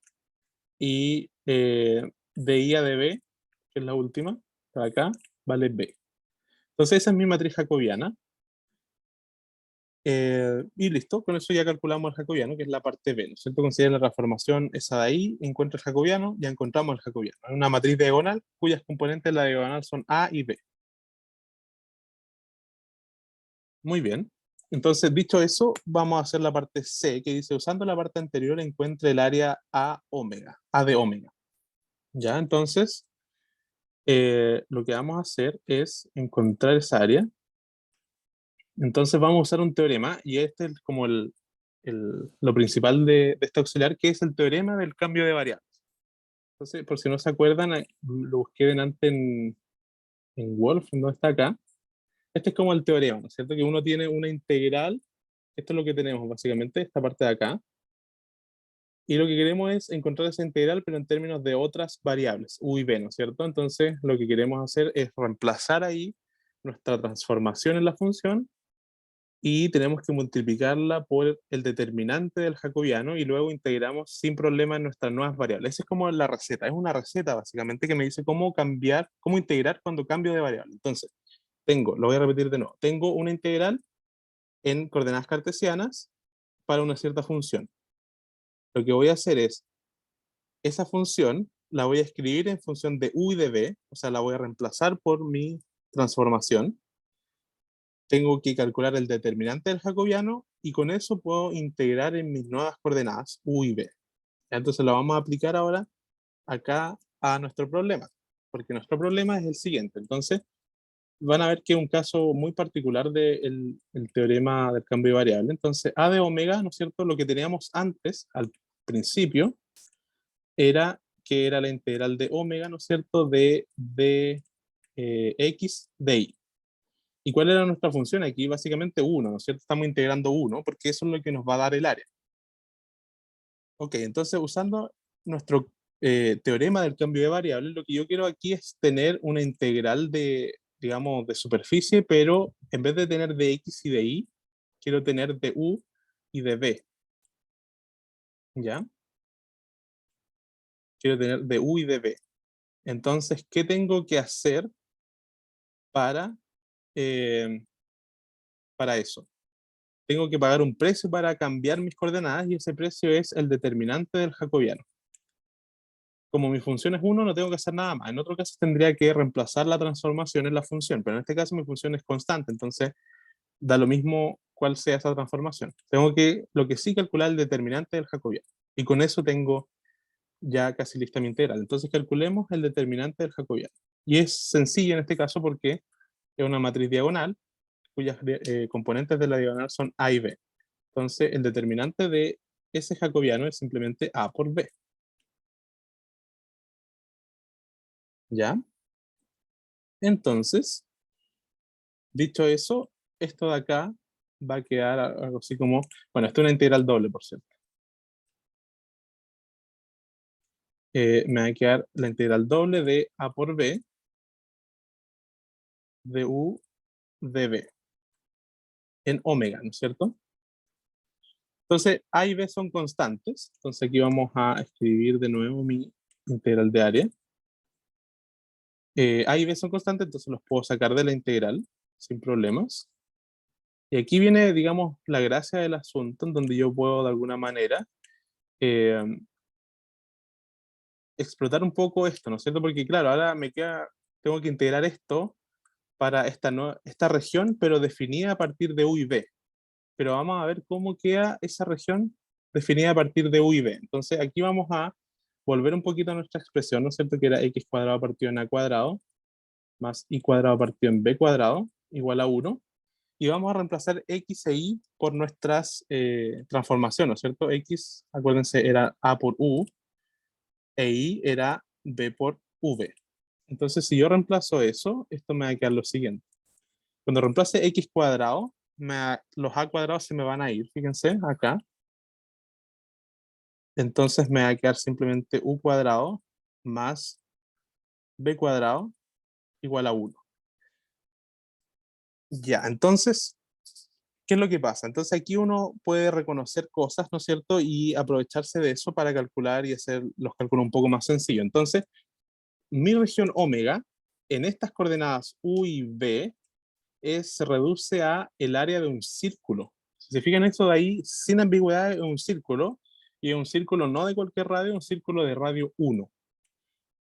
Y de I a de B, que es la última, está acá, vale B. Entonces esa es mi matriz jacobiana. Y listo, con eso ya calculamos el jacobiano, que es la parte B, ¿no es cierto? Considera la transformación esa de ahí, encuentra el jacobiano, ya encontramos el jacobiano. Es una matriz diagonal cuyas componentes de la diagonal son A y B. Muy bien. Entonces, dicho eso, vamos a hacer la parte C, que dice, usando la parte anterior, encuentre el área A omega, A de omega. Ya, entonces, lo que vamos a hacer es encontrar esa área. Entonces vamos a usar un teorema y este es como lo principal de este auxiliar, que es el teorema del cambio de variables. Entonces, por si no se acuerdan, lo busqué delante en Wolf, ¿no está acá? Este es como el teorema, ¿no es cierto? Que uno tiene una integral, esto es lo que tenemos básicamente, esta parte de acá, y lo que queremos es encontrar esa integral, pero en términos de otras variables, u y b, ¿no es cierto? Entonces, lo que queremos hacer es reemplazar ahí nuestra transformación en la función, y tenemos que multiplicarla por el determinante del jacobiano, y luego integramos sin problema en nuestras nuevas variables. Esa es como la receta, es una receta básicamente que me dice cómo cambiar, cómo integrar cuando cambio de variable. Entonces, lo voy a repetir de nuevo, tengo una integral en coordenadas cartesianas para una cierta función. Lo que voy a hacer es, esa función la voy a escribir en función de u y de b, o sea, la voy a reemplazar por mi transformación. Tengo que calcular el determinante del jacobiano y con eso puedo integrar en mis nuevas coordenadas u y b. Entonces lo vamos a aplicar ahora acá a nuestro problema, porque nuestro problema es el siguiente. Entonces van a ver que es un caso muy particular del el teorema del cambio de variable. Entonces a de omega, ¿no es cierto? Lo que teníamos antes, al principio, era que era la integral de omega, ¿no es cierto? De x de y. ¿Y cuál era nuestra función aquí? Básicamente 1, ¿no es cierto? Estamos integrando 1 porque eso es lo que nos va a dar el área. Ok, entonces usando nuestro teorema del cambio de variables, lo que yo quiero aquí es tener una integral de, digamos, de superficie, pero en vez de tener de x y de y, quiero tener de u y de b. ¿Ya? Quiero tener de u y de b. Entonces, ¿qué tengo que hacer para, eh, para eso? Tengo que pagar un precio para cambiar mis coordenadas y ese precio es el determinante del jacobiano. Como mi función es 1, no tengo que hacer nada más. En otro caso tendría que reemplazar la transformación en la función, pero en este caso mi función es constante, entonces da lo mismo cuál sea esa transformación. Tengo que, lo que sí, calcular el determinante del jacobiano. Y con eso tengo ya casi lista mi integral. Entonces calculemos el determinante del jacobiano. Y es sencillo en este caso porque es una matriz diagonal cuyas componentes de la diagonal son a y b. Entonces el determinante de ese jacobiano es simplemente a por b. ¿Ya? Entonces, dicho eso, esto de acá va a quedar algo así como, bueno, esto es una integral doble, por cierto. Me va a quedar la integral doble de a por b de u de b en omega, ¿no es cierto? Entonces, a y b son constantes. Entonces aquí vamos a escribir de nuevo mi integral de área. A y b son constantes, entonces los puedo sacar de la integral sin problemas. Y aquí viene, digamos, la gracia del asunto, en donde yo puedo de alguna manera eh, explotar un poco esto, ¿no es cierto? Porque claro, ahora me queda, tengo que integrar esto para esta región, pero definida a partir de u y b. Pero vamos a ver cómo queda esa región definida a partir de u y b. Entonces aquí vamos a volver un poquito a nuestra expresión, ¿no es cierto? Que era x cuadrado partido en a cuadrado más y cuadrado partido en b cuadrado igual a 1. Y vamos a reemplazar x e y por nuestras transformaciones, ¿no es cierto? X, acuérdense, era a por u, e y era b por v. Entonces, si yo reemplazo eso, esto me va a quedar lo siguiente. Cuando reemplace x cuadrado, los a cuadrados se me van a ir, fíjense, acá. Entonces me va a quedar simplemente u cuadrado más b cuadrado igual a 1. Ya, entonces, ¿qué es lo que pasa? Entonces aquí uno puede reconocer cosas, ¿no es cierto? Y aprovecharse de eso para calcular y hacer los cálculos un poco más sencillos. Entonces, mi región omega, en estas coordenadas u y b, se reduce a el área de un círculo. Si se fijan, esto de ahí, sin ambigüedad, es un círculo, y es un círculo no de cualquier radio, es un círculo de radio 1.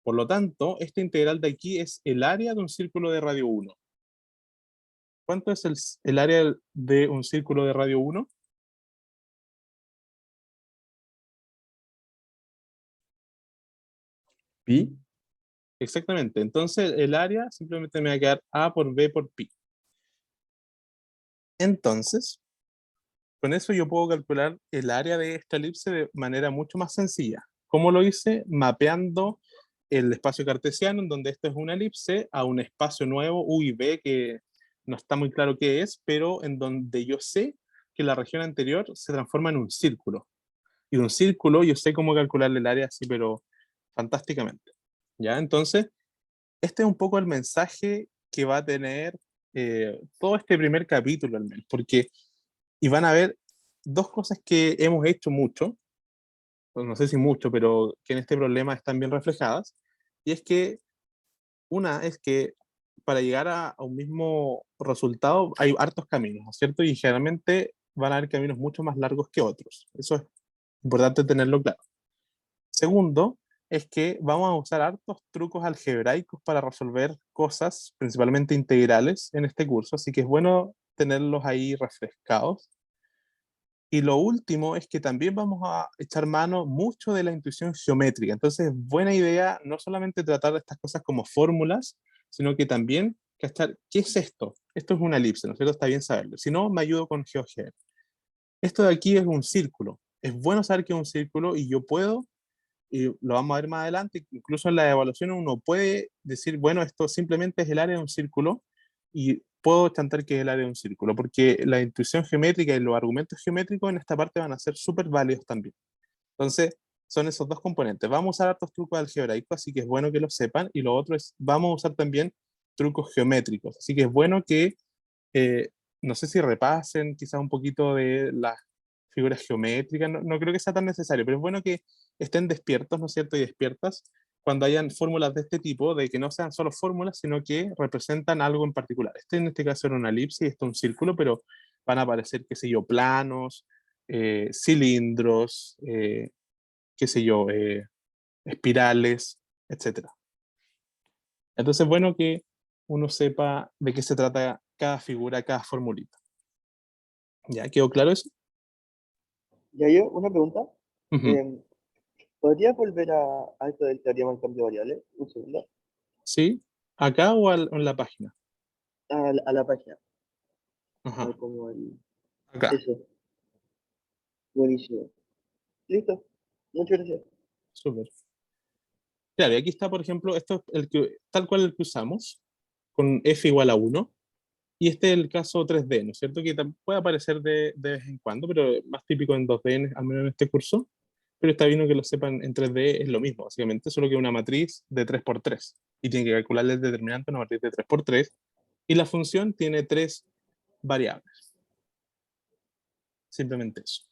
Por lo tanto, esta integral de aquí es el área de un círculo de radio 1. ¿Cuánto es el área de un círculo de radio 1? Pi. Exactamente. Entonces, el área simplemente me va a quedar a por b por pi. Entonces, con eso yo puedo calcular el área de esta elipse de manera mucho más sencilla. ¿Cómo lo hice? Mapeando el espacio cartesiano, en donde esto es una elipse, a un espacio nuevo, U y B, que no está muy claro qué es, pero en donde yo sé que la región anterior se transforma en un círculo. Y de un círculo yo sé cómo calcularle el área así, pero fantásticamente. ¿Ya? Entonces, este es un poco el mensaje que va a tener todo este primer capítulo al menos, porque y van a ver dos cosas que hemos hecho mucho, no sé si mucho, pero que en este problema están bien reflejadas, y es que una es que para llegar a un mismo resultado hay hartos caminos, ¿no es cierto? Y generalmente van a haber caminos mucho más largos que otros. Eso es importante tenerlo claro. Segundo, es que vamos a usar hartos trucos algebraicos para resolver cosas, principalmente integrales, en este curso, así que es bueno tenerlos ahí refrescados. Y lo último es que también vamos a echar mano mucho de la intuición geométrica. Entonces, buena idea no solamente tratar estas cosas como fórmulas, sino que también cachar, ¿qué es esto? Esto es una elipse, ¿no es cierto? Está bien saberlo. Si no, me ayudo con GeoGebra. Esto de aquí es un círculo. Es bueno saber que es un círculo y yo puedo, y lo vamos a ver más adelante, incluso en la evaluación uno puede decir, bueno, esto simplemente es el área de un círculo y puedo chantar que es el área de un círculo, porque la intuición geométrica y los argumentos geométricos en esta parte van a ser súper válidos también. Entonces, son esos dos componentes. Vamos a usar hartos trucos algebraicos, así que es bueno que lo sepan, y lo otro es, vamos a usar también trucos geométricos, así que es bueno que, eh, no sé si repasen quizás un poquito de las figuras geométricas, no, no creo que sea tan necesario, pero es bueno que estén despiertos, ¿no es cierto? Y despiertas cuando hayan fórmulas de este tipo, de que no sean solo fórmulas, sino que representan algo en particular. Este en este caso era una elipse y esto un círculo, pero van a aparecer, qué sé yo, planos, cilindros, qué sé yo, espirales, etcétera. Entonces es bueno que uno sepa de qué se trata cada figura, cada formulita. ¿Ya quedó claro eso? Ya yo, una pregunta. Ujú. Em, ¿Podrías volver a esto del teorema del cambio de variables? Un segundo. ¿Sí? ¿Acá o en la página? A la página. Ajá, Como el... acá, Eso. Buenísimo. Listo. Muchas gracias. súper. Claro, y aquí está, por ejemplo, esto es el que, tal cual el que usamos, con f igual a 1, y este es el caso 3D, ¿no es cierto? Que puede aparecer de vez en cuando, pero es más típico en 2D, al menos en este curso, pero está bien que lo sepan, en 3D es lo mismo, básicamente, solo que una matriz de 3x3, y tiene que calcularle el determinante una matriz de 3x3, y la función tiene tres variables, simplemente eso.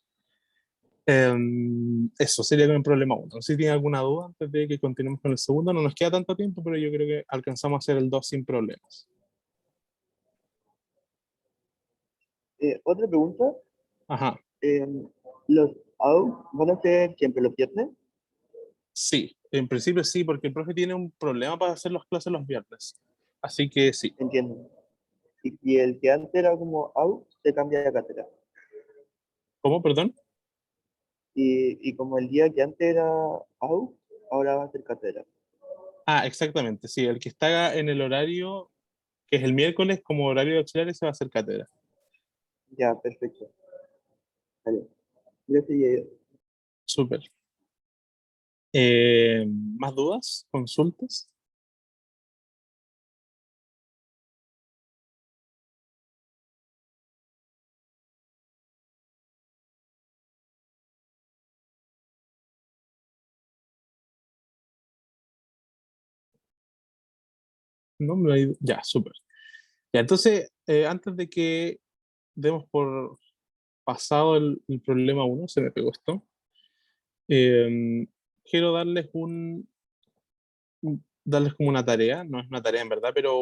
Eso sería con el problema 1. Si tienen alguna duda antes de que continuemos con el segundo, no nos queda tanto tiempo, pero yo creo que alcanzamos a hacer el 2 sin problemas. Otra pregunta. Ajá, em, ¿Los AU van a ser siempre los viernes? sí, en principio sí, porque el profe tiene un problema para hacer las clases los viernes. Así que sí. Entiendo. Y el que antes era como AU se cambia de cátedra. ¿Cómo, perdón? Y como el día que antes era AU, ahora va a ser cátedra. Ah, exactamente, sí, el que está en el horario, que es el miércoles como horario de auxiliares, se va a hacer cátedra. Ya, perfecto. Vale. Gracias, Yayo. Súper. ¿Más dudas? ¿Consultas? No, ya, súper. Ya, entonces, antes de que demos por pasado el problema uno, se me pegó esto, quiero darles como una tarea, no es una tarea en verdad, pero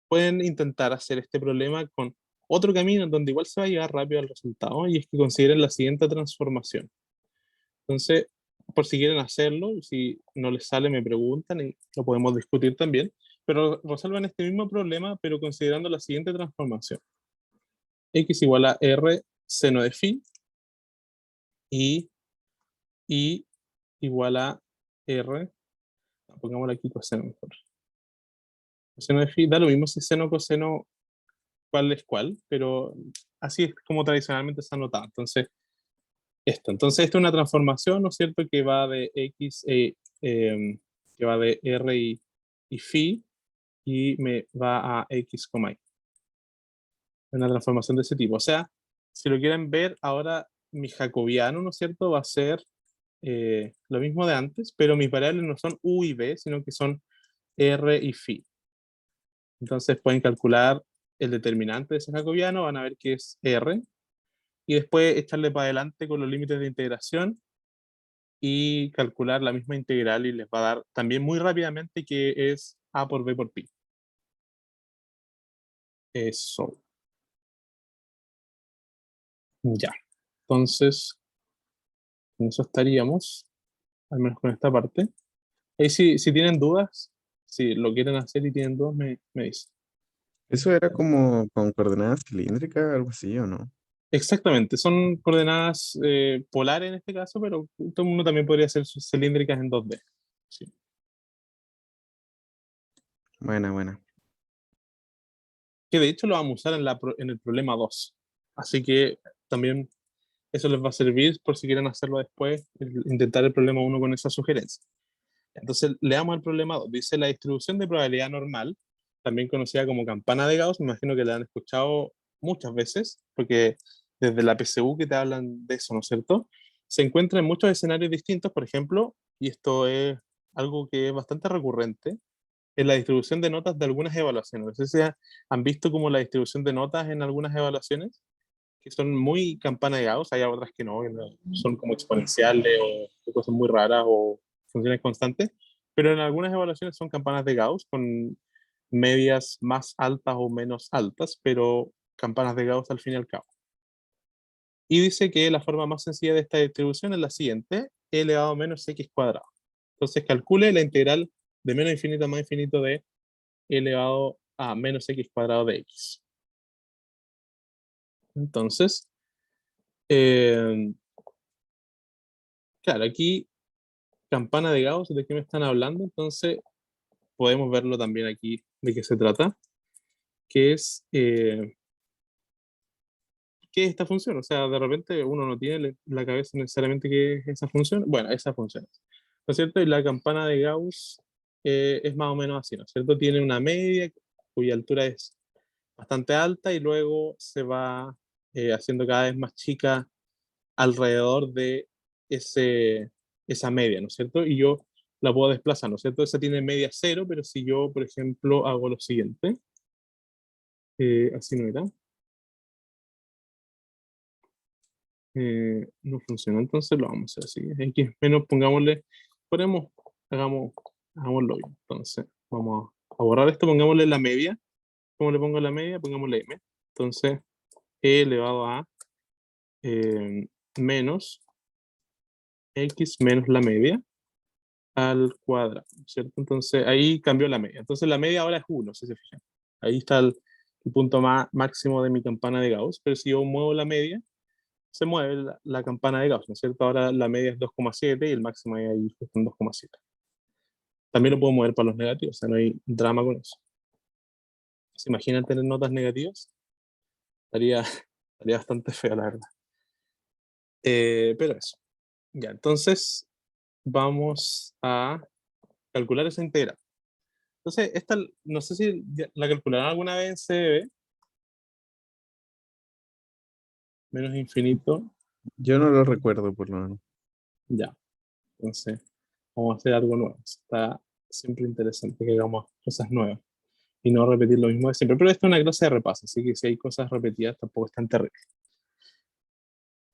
pueden intentar hacer este problema con otro camino en donde igual se va a llegar rápido al resultado, y es que consideren la siguiente transformación. Entonces, por si quieren hacerlo, si no les sale me preguntan y lo podemos discutir también, pero resuelvan este mismo problema, pero considerando la siguiente transformación. X igual a R seno de phi y I igual a R, pongámosle aquí coseno mejor. Coseno de phi, da lo mismo si seno, coseno, cuál es cuál, pero así es como tradicionalmente se ha notado. Entonces, Entonces, esto es una transformación, ¿no es cierto?, que va de X, que va de R y phi, y me va a X, y. Una transformación de ese tipo. O sea, si lo quieren ver, ahora mi jacobiano, ¿no es cierto?, va a ser lo mismo de antes, pero mis variables no son U y B, sino que son R y phi. Entonces pueden calcular el determinante de ese jacobiano, van a ver que es R, y después echarle para adelante con los límites de integración y calcular la misma integral y les va a dar también muy rápidamente que es A por B por pi. Eso. Ya. Entonces, con eso estaríamos, al menos con esta parte. Y si tienen dudas, si lo quieren hacer y tienen dudas, me dicen. Eso era como con coordenadas cilíndricas, algo así, ¿o no? Exactamente, son coordenadas polares en este caso, pero todo el mundo también podría hacer sus cilíndricas en 2D. Sí. Buena, buena. Que de hecho lo vamos a usar en el problema 2. Así que también eso les va a servir por si quieren hacerlo después, intentar el problema 1 con esa sugerencia. Entonces, leamos el problema 2. Dice la distribución de probabilidad normal, también conocida como campana de Gauss, me imagino que la han escuchado muchas veces, porque desde la PSU que te hablan de eso, ¿no es cierto? Se encuentra en muchos escenarios distintos, por ejemplo, y esto es algo que es bastante recurrente, en la distribución de notas de algunas evaluaciones. No sé si han visto como la distribución de notas en algunas evaluaciones, que son muy campana de Gauss, hay otras que no son como exponenciales o cosas muy raras o funciones constantes, pero en algunas evaluaciones son campanas de Gauss con medias más altas o menos altas, pero campanas de Gauss al fin y al cabo. Y dice que la forma más sencilla de esta distribución es la siguiente, e elevado a menos x cuadrado. Entonces calcule la integral de menos infinito a más infinito de e elevado a menos x cuadrado de x. Entonces, claro, aquí campana de Gauss, ¿de qué me están hablando? Entonces, podemos verlo también aquí de qué se trata, que es, ¿qué es esta función? O sea, de repente uno no tiene la cabeza necesariamente qué es esa función. Bueno, esa función es, ¿no es cierto? Y la campana de Gauss es más o menos así, ¿no es cierto? Tiene una media cuya altura es bastante alta y luego se va haciendo cada vez más chica alrededor de esa media, ¿no es cierto? Y yo la puedo desplazar, ¿no es cierto? Esa tiene media cero, pero si yo, por ejemplo, hago lo siguiente, así no era, no funciona, entonces lo vamos a hacer así, x menos, pongámosle, ponemos, hagámoslo bien, entonces vamos a borrar esto, pongámosle la media, ¿cómo le pongo la media? Pongámosle m, entonces e elevado a menos x menos la media al cuadrado, ¿cierto? Entonces ahí cambió la media. Entonces la media ahora es 1, si se fijan. Ahí está el punto máximo de mi campana de Gauss, pero si yo muevo la media, se mueve la campana de Gauss, ¿no es cierto? Ahora la media es 2,7 y el máximo ahí está en 2,7. También lo puedo mover para los negativos, o sea, no hay drama con eso. ¿Se imaginan tener notas negativas? Estaría bastante feo, la verdad. Pero eso. Ya, entonces vamos a calcular esa integral. Entonces, esta, no sé si la calcularon alguna vez en CDB, menos infinito, Yo no lo recuerdo, por lo menos. ya. Entonces, vamos a hacer algo nuevo. Está siempre interesante que hagamos cosas nuevas y no repetir lo mismo de siempre. Pero esto es una clase de repaso, así que si hay cosas repetidas tampoco es tan terrible.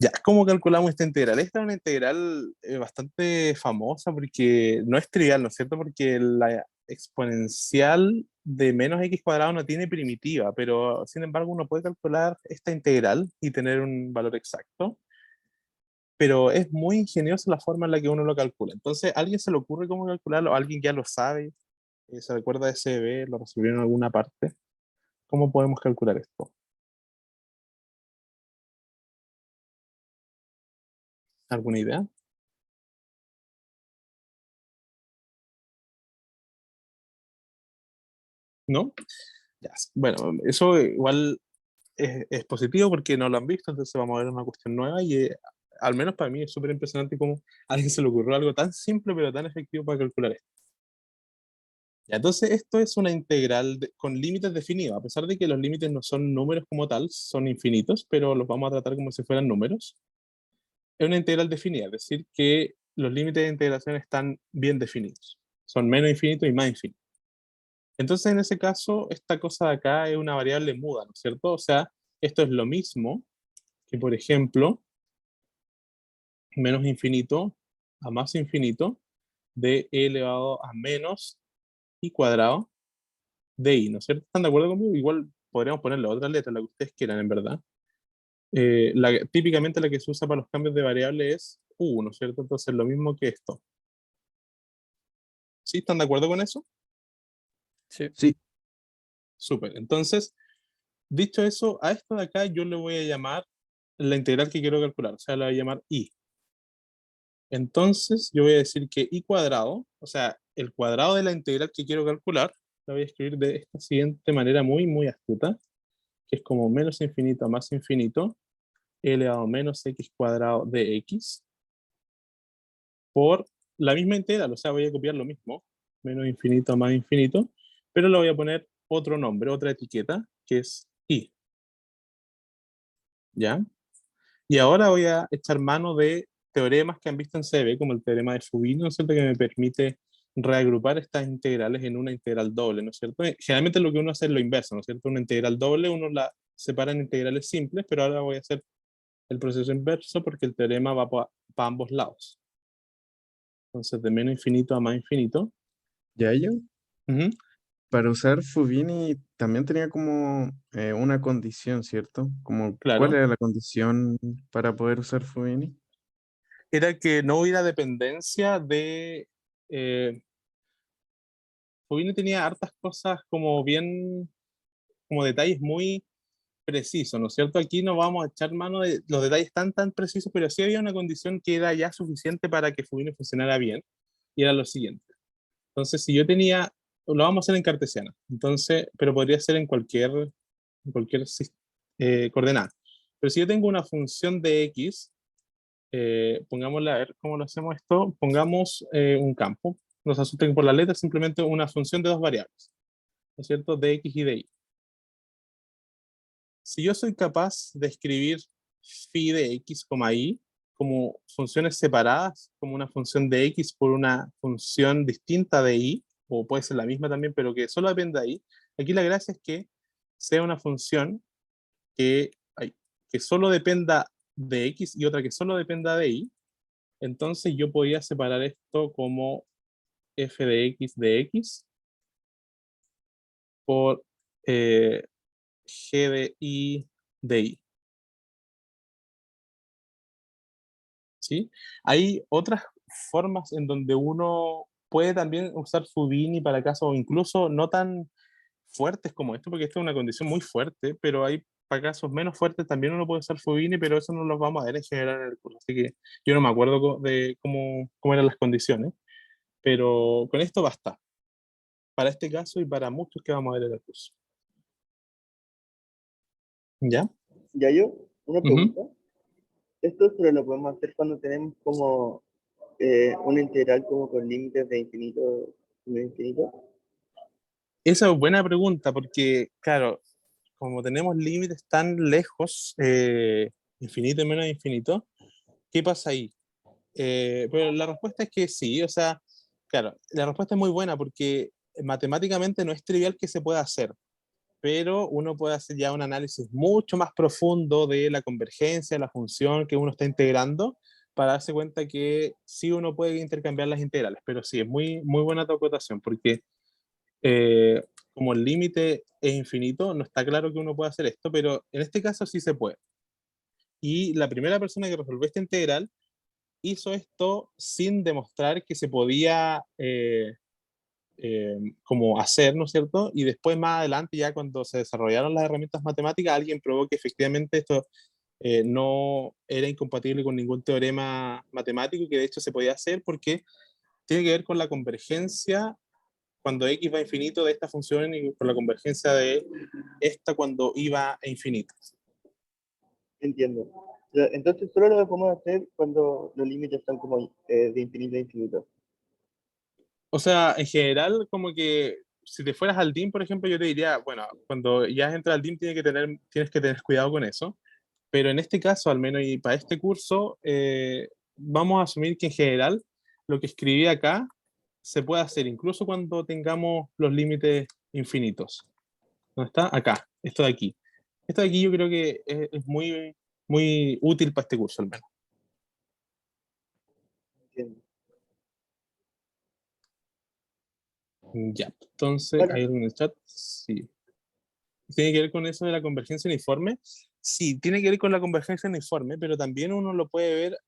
Ya, ¿cómo calculamos esta integral? Esta es una integral bastante famosa porque no es trivial, ¿no es cierto? Porque la exponencial de menos x cuadrado no tiene primitiva, pero sin embargo uno puede calcular esta integral y tener un valor exacto, pero es muy ingeniosa la forma en la que uno lo calcula. Entonces, ¿a alguien se le ocurre cómo calcularlo? ¿Alguien ya lo sabe? ¿Se recuerda de SB? ¿Lo recibió en alguna parte? ¿Cómo podemos calcular esto? ¿Alguna idea? ¿No? Ya, bueno, eso igual es positivo porque no lo han visto, entonces vamos a ver una cuestión nueva y al menos para mí es súper impresionante cómo a alguien se le ocurrió algo tan simple pero tan efectivo para calcular esto. Ya, entonces esto es una integral con límites definidos, a pesar de que los límites no son números como tal, son infinitos, pero los vamos a tratar como si fueran números. Es una integral definida, es decir, que los límites de integración están bien definidos. Son menos infinitos y más infinitos. Entonces, en ese caso, esta cosa de acá es una variable muda, ¿no es cierto? O sea, esto es lo mismo que, por ejemplo, menos infinito a más infinito de e elevado a menos i cuadrado de i, ¿no es cierto? ¿Están de acuerdo conmigo? Igual podríamos ponerle otra letra, la que ustedes quieran, en verdad. Típicamente la que se usa para los cambios de variable es u, ¿no es cierto? Entonces, lo mismo que esto. ¿Sí? ¿Están de acuerdo con eso? Sí. Sí, Súper. Entonces, dicho eso, a esto de acá yo le voy a llamar la integral que quiero calcular, o sea, la voy a llamar i. Entonces, yo voy a decir que i cuadrado, o sea, el cuadrado de la integral que quiero calcular, la voy a escribir de esta siguiente manera muy, muy astuta, que es como menos infinito a más infinito, e elevado a menos x cuadrado de x, por la misma integral, o sea, voy a copiar lo mismo, menos infinito a más infinito, pero le voy a poner otro nombre, otra etiqueta, que es i. ¿Ya? Y ahora voy a echar mano de teoremas que han visto en CB, como el teorema de Fubini, ¿no es cierto?, que me permite reagrupar estas integrales en una integral doble, ¿no es cierto? Generalmente lo que uno hace es lo inverso, ¿no es cierto? Una integral doble uno la separa en integrales simples, pero ahora voy a hacer el proceso inverso porque el teorema va para ambos lados. Entonces, de menos infinito a más infinito. ya yo. Ujú, Para usar Fubini también tenía como una condición, ¿cierto? Como, ¿cuál claro. era la condición para poder usar Fubini? Era que no hubiera dependencia de... Fubini tenía hartas cosas como bien, como detalles muy precisos, ¿no es cierto? Aquí no vamos a echar mano de los detalles tan precisos, pero sí había una condición que era ya suficiente para que Fubini funcionara bien, y era lo siguiente. Entonces, si yo tenía, lo vamos a hacer en cartesiana, entonces, pero podría ser en cualquier coordenada. Pero si yo tengo una función de x, pongámosle a ver cómo lo hacemos esto, pongamos un campo, no se asusten por la letra, simplemente una función de dos variables, ¿no es cierto? De x y de y. Si yo soy capaz de escribir phi de x, y como funciones separadas, como una función de x por una función distinta de y, o puede ser la misma también, pero que solo dependa de y, aquí la gracia es que sea una función que, que solo dependa de x y otra que solo dependa de y, entonces yo podía separar esto como f de x por g de y. ¿Sí? Hay otras formas en donde uno puede también usar Fubini para casos incluso no tan fuertes como esto, porque esta es una condición muy fuerte, pero hay para casos menos fuertes también uno puede usar Fubini, pero eso no lo vamos a ver en general en el curso, así que yo no me acuerdo de cómo eran las condiciones, pero con esto basta, para este caso y para muchos que vamos a ver en el curso. ¿Ya? Ya yo, una Ujú. pregunta. Esto solo lo podemos hacer cuando tenemos como una integral como con límites de infinito. Esa es buena pregunta, porque, claro, como tenemos límites tan lejos, infinito y menos infinito, ¿qué pasa ahí? Pero la respuesta es que sí, o sea, claro, la respuesta es muy buena porque matemáticamente no es trivial que se pueda hacer, pero uno puede hacer ya un análisis mucho más profundo de la convergencia, la función que uno está integrando, para darse cuenta que sí uno puede intercambiar las integrales, pero sí, es muy, muy buena tu acotación, porque eh, como el límite es infinito, no está claro que uno pueda hacer esto, pero en este caso sí se puede. Y la primera persona que resolvió esta integral hizo esto sin demostrar que se podía como hacer, ¿no es cierto? Y después más adelante, ya cuando se desarrollaron las herramientas matemáticas, alguien probó que efectivamente esto no era incompatible con ningún teorema matemático, que de hecho se podía hacer porque tiene que ver con la convergencia cuando x va a infinito de esta función y por la convergencia de esta cuando y va a infinito. Entiendo. Ya, entonces solo lo podemos hacer cuando los límites están como de infinito a infinito. O sea, en general, como que si te fueras al DIM, por ejemplo, yo te diría, bueno, cuando ya entras al DIM tienes que tener cuidado con eso. Pero en este caso, al menos y para este curso, vamos a asumir que en general lo que escribí acá se puede hacer incluso cuando tengamos los límites infinitos. ¿Dónde está? Acá, esto de aquí. Esto de aquí yo creo que es muy, muy útil para este curso, al menos. Entiendo. Ya, entonces, Vale. ¿hay algo en el chat? Sí. ¿Tiene que ver con eso de la convergencia uniforme? Sí, tiene que ver con la convergencia uniforme, pero también uno lo puede ver.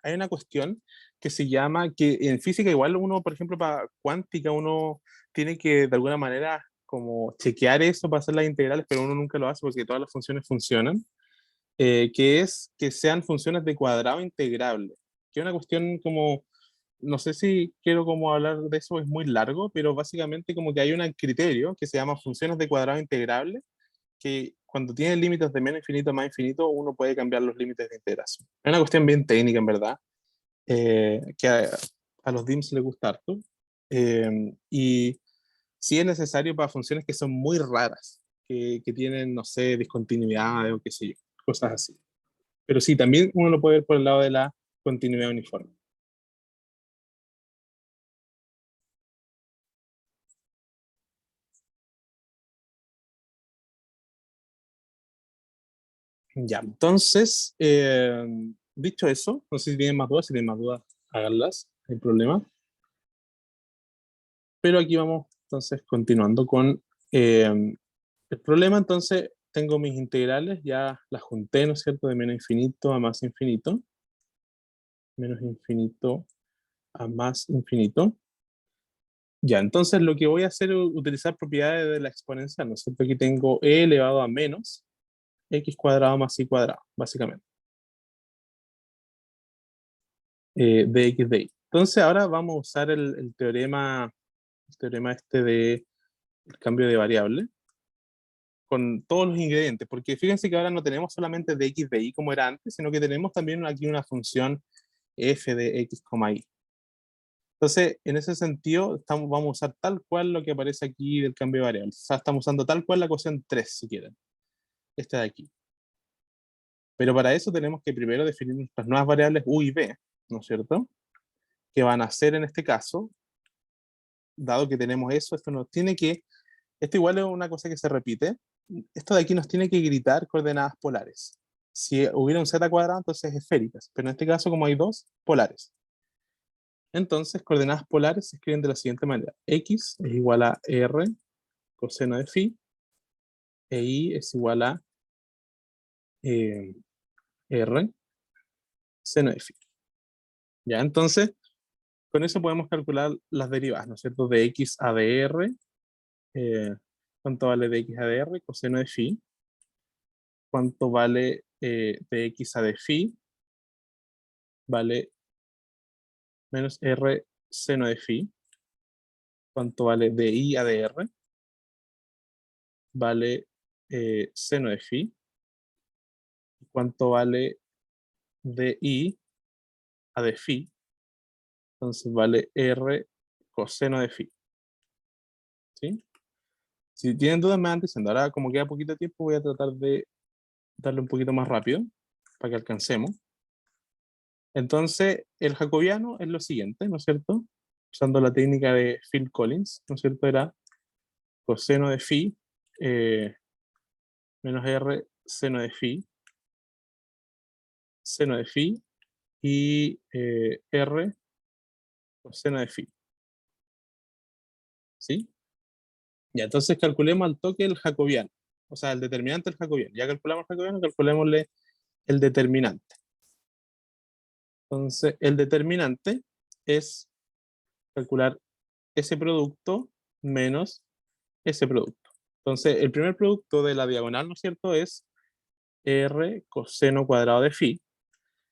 Hay una cuestión que se llama, que en física igual uno, por ejemplo, para cuántica, uno tiene que de alguna manera como chequear eso para hacer las integrales, pero uno nunca lo hace porque todas las funciones funcionan, que es que sean funciones de cuadrado integrable, que es una cuestión como, no sé si quiero como hablar de eso, es muy largo, pero básicamente como que hay un criterio que se llama funciones de cuadrado integrable, que cuando tiene límites de menos infinito a más infinito, uno puede cambiar los límites de integración. Es una cuestión bien técnica, en verdad, que a los DIMS les gusta harto. Y sí es necesario para funciones que son muy raras, que tienen, no sé, discontinuidades o qué sé yo, cosas así. Pero sí, también uno lo puede ver por el lado de la continuidad uniforme. Ya, entonces, dicho eso, no sé si tienen más dudas, háganlas, no hay problema. Pero aquí vamos entonces continuando con el problema. Entonces tengo mis integrales, ya las junté, ¿no es cierto? De menos infinito a más infinito. Menos infinito a más infinito. Ya, entonces lo que voy a hacer es utilizar propiedades de la exponencial, ¿no es cierto? Aquí tengo e elevado a menos x cuadrado más y cuadrado, básicamente. De x de y. Entonces ahora vamos a usar el teorema este de el cambio de variable con todos los ingredientes, porque fíjense que ahora no tenemos solamente de x de y como era antes, sino que tenemos también aquí una función f de x, y. Entonces, en ese sentido, vamos a usar tal cual lo que aparece aquí del cambio de variables. O sea, estamos usando tal cual la ecuación 3, si quieren. Esta de aquí. Pero para eso tenemos que primero definir nuestras nuevas variables u y b, ¿no es cierto? Que van a ser en este caso, dado que tenemos eso, esto igual es una cosa que se repite. Esto de aquí nos tiene que gritar coordenadas polares. Si hubiera un z cuadrado, entonces esféricas. Pero en este caso, como hay dos, polares. Entonces, coordenadas polares se escriben de la siguiente manera. X es igual a r coseno de phi, e y es igual a r seno de phi. Ya, entonces, con eso podemos calcular las derivadas, ¿no es cierto? De x a de r, ¿cuánto vale de x a de r? Coseno de phi. ¿Cuánto vale de x a de phi? Vale menos r seno de phi. ¿Cuánto vale de i a de r? Vale seno de phi. ¿Cuánto vale de i a de phi? Entonces vale r coseno de phi. ¿Sí? Si tienen dudas me van diciendo. Ahora, como queda poquito tiempo, voy a tratar de darle un poquito más rápido para que alcancemos. Entonces, el jacobiano es lo siguiente, ¿no es cierto? Usando la técnica de Phil Collins, ¿no es cierto? Era coseno de phi menos r seno de phi, seno de phi y r coseno de phi. ¿Sí? Ya, entonces calculemos al toque el jacobiano, o sea, el determinante del jacobiano. Ya calculamos el jacobiano, calculémosle el determinante. Entonces, el determinante es calcular ese producto menos ese producto. Entonces, el primer producto de la diagonal, ¿no es cierto?, es r coseno cuadrado de phi,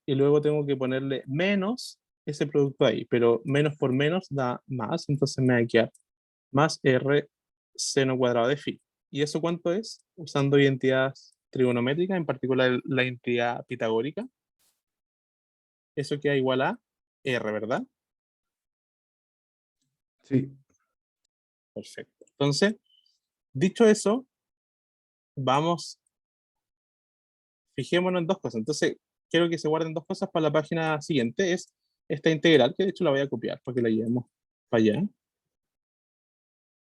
y luego tengo que ponerle menos ese producto ahí, pero menos por menos da más, entonces me va a quedar más R seno cuadrado de phi. ¿Y eso cuánto es? Usando identidades trigonométricas, en particular la identidad pitagórica. Eso queda igual a R, ¿verdad? Sí, Perfecto. Entonces, dicho eso, vamos, fijémonos en dos cosas. Entonces, quiero que se guarden dos cosas para la página siguiente. Es esta integral, que de hecho la voy a copiar para que la llevemos para allá.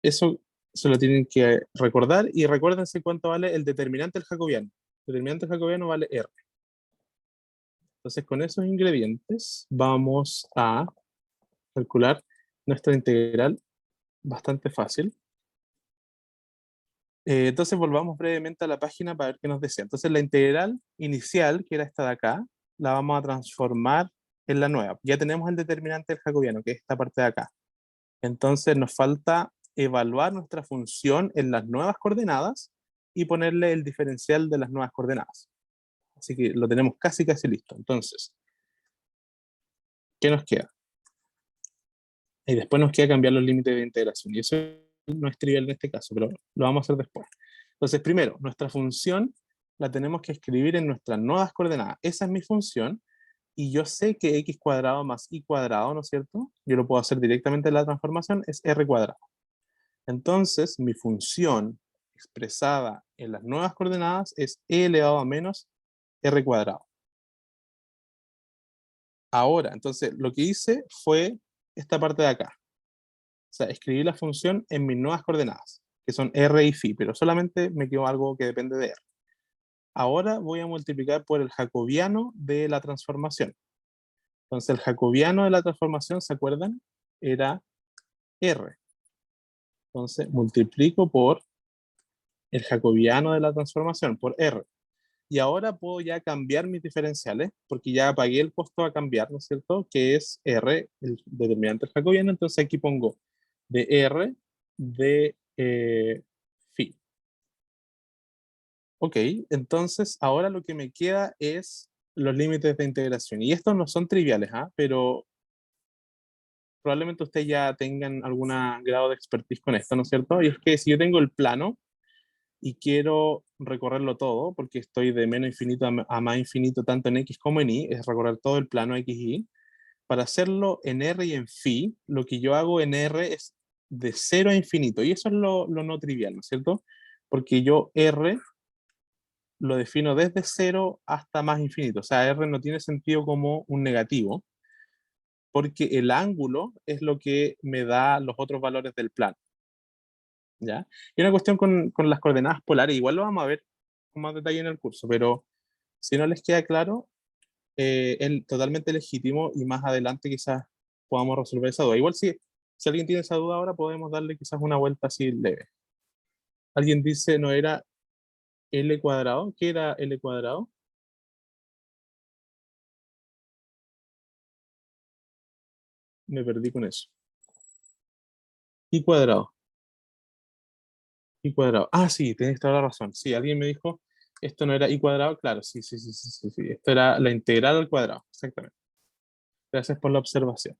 Eso se lo tienen que recordar y recuérdense cuánto vale el determinante del jacobiano. El determinante del jacobiano vale R. Entonces, con esos ingredientes vamos a calcular nuestra integral bastante fácil. Entonces, volvamos brevemente a la página para ver qué nos decía. Entonces, la integral inicial, que era esta de acá, la vamos a transformar en la nueva. Ya tenemos el determinante del jacobiano, que es esta parte de acá. Entonces, nos falta evaluar nuestra función en las nuevas coordenadas y ponerle el diferencial de las nuevas coordenadas. Así que lo tenemos casi listo. Entonces, ¿qué nos queda? Y después nos queda cambiar los límites de integración. Y eso no es trivial en este caso, pero lo vamos a hacer después. Entonces, primero, nuestra función la tenemos que escribir en nuestras nuevas coordenadas. Esa es mi función. Y yo sé que x cuadrado más y cuadrado, ¿no es cierto? Yo lo puedo hacer directamente en la transformación, es r cuadrado. Entonces, mi función expresada en las nuevas coordenadas es e elevado a menos r cuadrado. Ahora, entonces, lo que hice fue esta parte de acá. O sea, escribí la función en mis nuevas coordenadas, que son r y phi, pero solamente me quedó algo que depende de r. Ahora voy a multiplicar por el jacobiano de la transformación. Entonces, el jacobiano de la transformación, ¿se acuerdan? Era r. Entonces, multiplico por el jacobiano de la transformación, por r. Y ahora puedo ya cambiar mis diferenciales, porque ya pagué el costo a cambiar, ¿no es cierto? Que es r, el determinante del jacobiano. Entonces aquí pongo de r de phi. Ok, entonces ahora lo que me queda es los límites de integración. Y estos no son triviales, ¿ah? Pero probablemente ustedes ya tengan algún grado de expertise con esto, ¿no es cierto? Y es que si yo tengo el plano y quiero recorrerlo todo, porque estoy de menos infinito a más infinito, tanto en x como en y, es recorrer todo el plano x y y. Para hacerlo en r y en phi, lo que yo hago en r es de 0 a infinito, y eso es lo no trivial, ¿no es cierto? Porque yo r lo defino desde 0 hasta más infinito, o sea, r no tiene sentido como un negativo, porque el ángulo es lo que me da los otros valores del plano. ¿Ya? Y una cuestión con las coordenadas polares, igual lo vamos a ver con más detalle en el curso, pero si no les queda claro, es totalmente legítimo y más adelante quizás podamos resolver esa duda. Igual si alguien tiene esa duda ahora, podemos darle quizás una vuelta así leve. Alguien dice, ¿no era L cuadrado? ¿Qué era L cuadrado? Me perdí con eso. Y cuadrado. Y cuadrado. Ah, sí, tenés toda la razón. Sí, alguien me dijo, esto no era y cuadrado. Claro, sí. Esto era la integral al cuadrado. Exactamente. Gracias por la observación.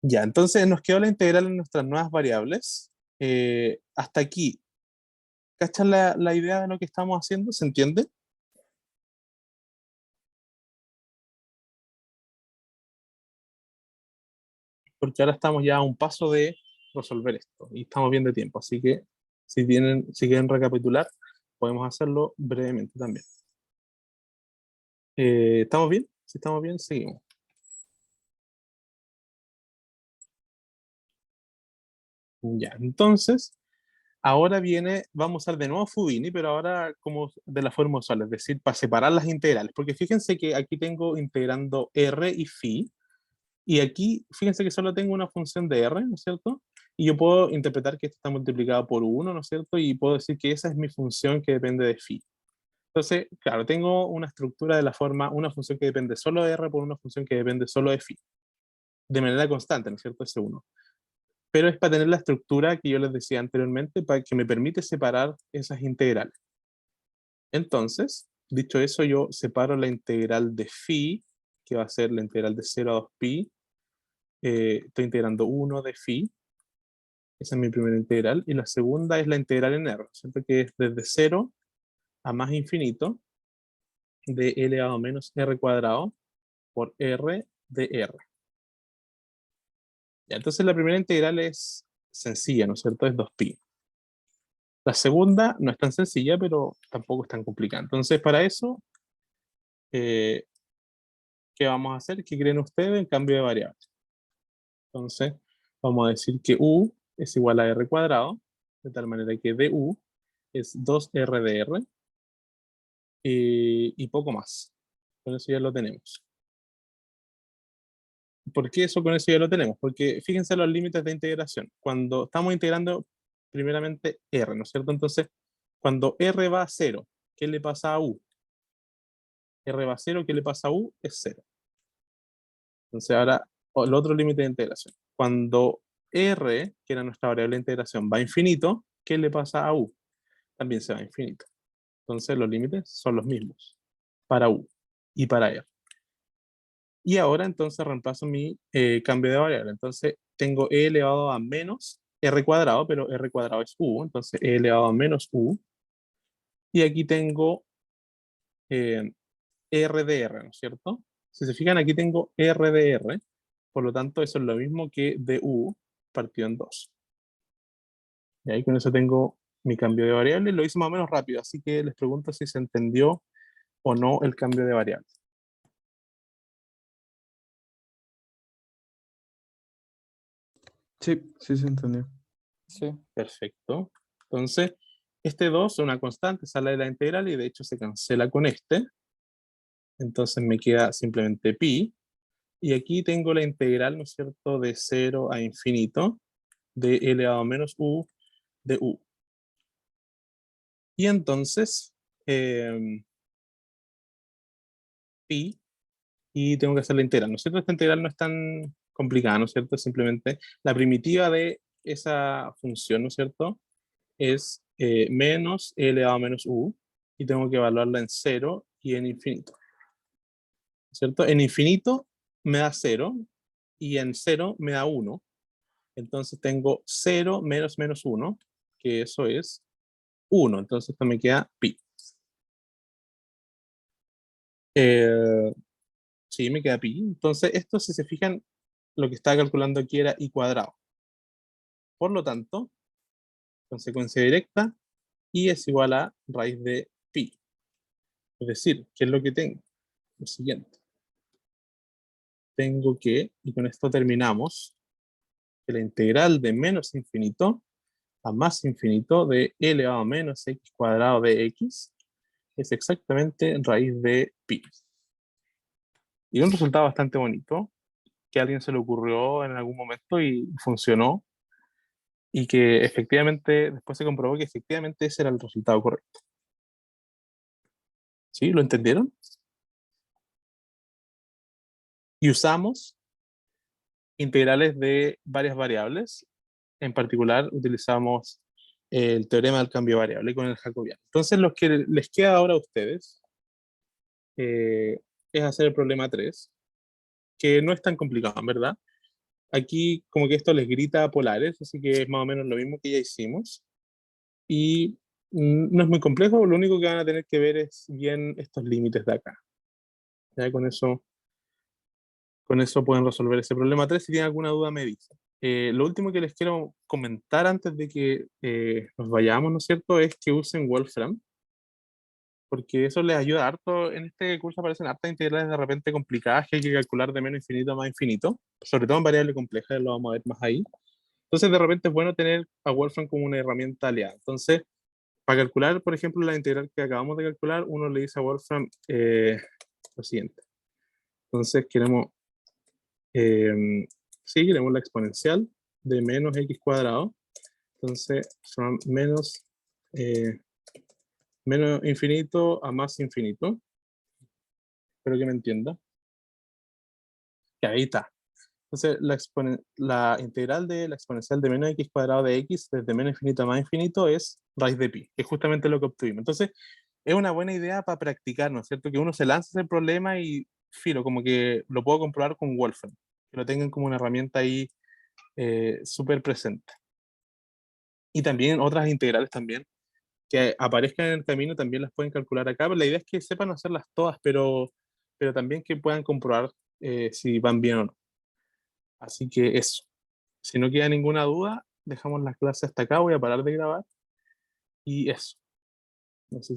Ya, entonces nos quedó la integral en nuestras nuevas variables. Hasta aquí, ¿cachan la idea de lo que estamos haciendo? ¿Se entiende? Porque ahora estamos ya a un paso de resolver esto y estamos bien de tiempo. Así que si quieren recapitular, podemos hacerlo brevemente también. ¿Estamos bien? Si estamos bien, seguimos. Ya, entonces, ahora vamos a usar de nuevo Fubini, pero ahora como de la forma usual, es decir, para separar las integrales. Porque fíjense que aquí tengo integrando r y phi, y aquí, fíjense que solo tengo una función de r, ¿no es cierto? Y yo puedo interpretar que esto está multiplicado por 1, ¿no es cierto? Y puedo decir que esa es mi función que depende de phi. Entonces, claro, tengo una estructura de la forma, una función que depende solo de r por una función que depende solo de phi. De manera constante, ¿no es cierto? Ese 1. Pero es para tener la estructura que yo les decía anteriormente, para que me permite separar esas integrales. Entonces, dicho eso, yo separo la integral de phi que va a ser la integral de 0 a 2pi. Estoy integrando 1 de phi. Esa es mi primera integral. Y la segunda es la integral en R, ¿cierto? Que es desde 0 a más infinito de elevado a menos r cuadrado por r de r. Ya, entonces la primera integral es sencilla, ¿no es cierto? Es 2pi. La segunda no es tan sencilla, pero tampoco es tan complicada. Entonces, para eso, ¿qué vamos a hacer? ¿Qué creen ustedes en cambio de variable? Entonces, vamos a decir que u es igual a r cuadrado, de tal manera que du es 2r de r, y poco más. Con eso ya lo tenemos. ¿Por qué eso con eso ya lo tenemos? Porque fíjense los límites de integración. Cuando estamos integrando primeramente r, ¿no es cierto? Entonces, cuando r va a 0, ¿qué le pasa a u? R va a 0, ¿qué le pasa a u? Es 0. Entonces ahora, el otro límite de integración. Cuando r, que era nuestra variable de integración, va a infinito, ¿qué le pasa a u? También se va a infinito. Entonces los límites son los mismos para u y para r. Y ahora entonces reemplazo mi cambio de variable. Entonces tengo e elevado a menos r cuadrado, pero r cuadrado es u, entonces e elevado a menos u. Y aquí tengo r de r, ¿no es cierto? Si se fijan, aquí tengo r de r, por lo tanto eso es lo mismo que du partido en 2. Y ahí con eso tengo mi cambio de variable. Lo hice más o menos rápido, así que les pregunto si se entendió o no el cambio de variable. Sí, sí se entendió. Sí. Perfecto. Entonces, este 2 es una constante, sale de la integral y de hecho se cancela con este. Entonces me queda simplemente pi. Y aquí tengo la integral, ¿no es cierto?, de 0 a infinito de e elevado a menos u de u. Y entonces, pi, y tengo que hacer la integral, ¿no es cierto? Esta integral no es tan complicada, ¿no es cierto? Simplemente la primitiva de esa función, ¿no es cierto?, es menos e elevado a menos u, y tengo que evaluarla en 0 y en infinito, ¿cierto? En infinito me da 0, y en 0 me da 1. Entonces tengo 0 menos menos 1, que eso es 1. Entonces esto me queda pi. Sí, me queda pi. Entonces esto, si se fijan, lo que estaba calculando aquí era i cuadrado. Por lo tanto, consecuencia directa, i es igual a raíz de pi. Es decir, ¿qué es lo que tengo? Lo siguiente. Tengo que, y con esto terminamos, que la integral de menos infinito a más infinito de e elevado a menos x cuadrado de x es exactamente raíz de pi. Y un resultado bastante bonito, que a alguien se le ocurrió en algún momento y funcionó, y que efectivamente después se comprobó que efectivamente ese era el resultado correcto. ¿Sí? ¿Lo entendieron? Y usamos integrales de varias variables. En particular, utilizamos el teorema del cambio variable con el jacobiano. Entonces, lo que les queda ahora a ustedes es hacer el problema 3, que no es tan complicado, en verdad. Aquí como que esto les grita polares, así que es más o menos lo mismo que ya hicimos. Y no es muy complejo, lo único que van a tener que ver es bien estos límites de acá. Ya con eso pueden resolver ese problema 3. Si tienen alguna duda me dicen. Lo último que les quiero comentar antes de que nos vayamos, ¿no es cierto?, es que usen Wolfram, porque eso les ayuda harto. En este curso aparecen hartas integrales de repente complicadas que hay que calcular de menos infinito a más infinito, sobre todo en variable compleja, lo vamos a ver más ahí. Entonces de repente es bueno tener a Wolfram como una herramienta aliada. Entonces, para calcular, por ejemplo, la integral que acabamos de calcular, uno le dice a Wolfram lo siguiente. Entonces queremos sí, queremos la exponencial de menos x cuadrado. Entonces son menos infinito a más infinito. Espero que me entienda. Que ahí está. Entonces la integral de la exponencial de menos x cuadrado de x desde menos infinito a más infinito es raíz de pi, que es justamente lo que obtuvimos. Entonces es una buena idea para practicar, ¿no es cierto? Que uno se lance ese problema y filo, como que lo puedo comprobar con Wolfram, que lo tengan como una herramienta ahí súper presente. Y también otras integrales también, que aparezcan en el camino, también las pueden calcular acá, pero la idea es que sepan hacerlas todas, pero también que puedan comprobar si van bien o no. Así que eso. Si no queda ninguna duda, dejamos la clase hasta acá, voy a parar de grabar y eso. No sé si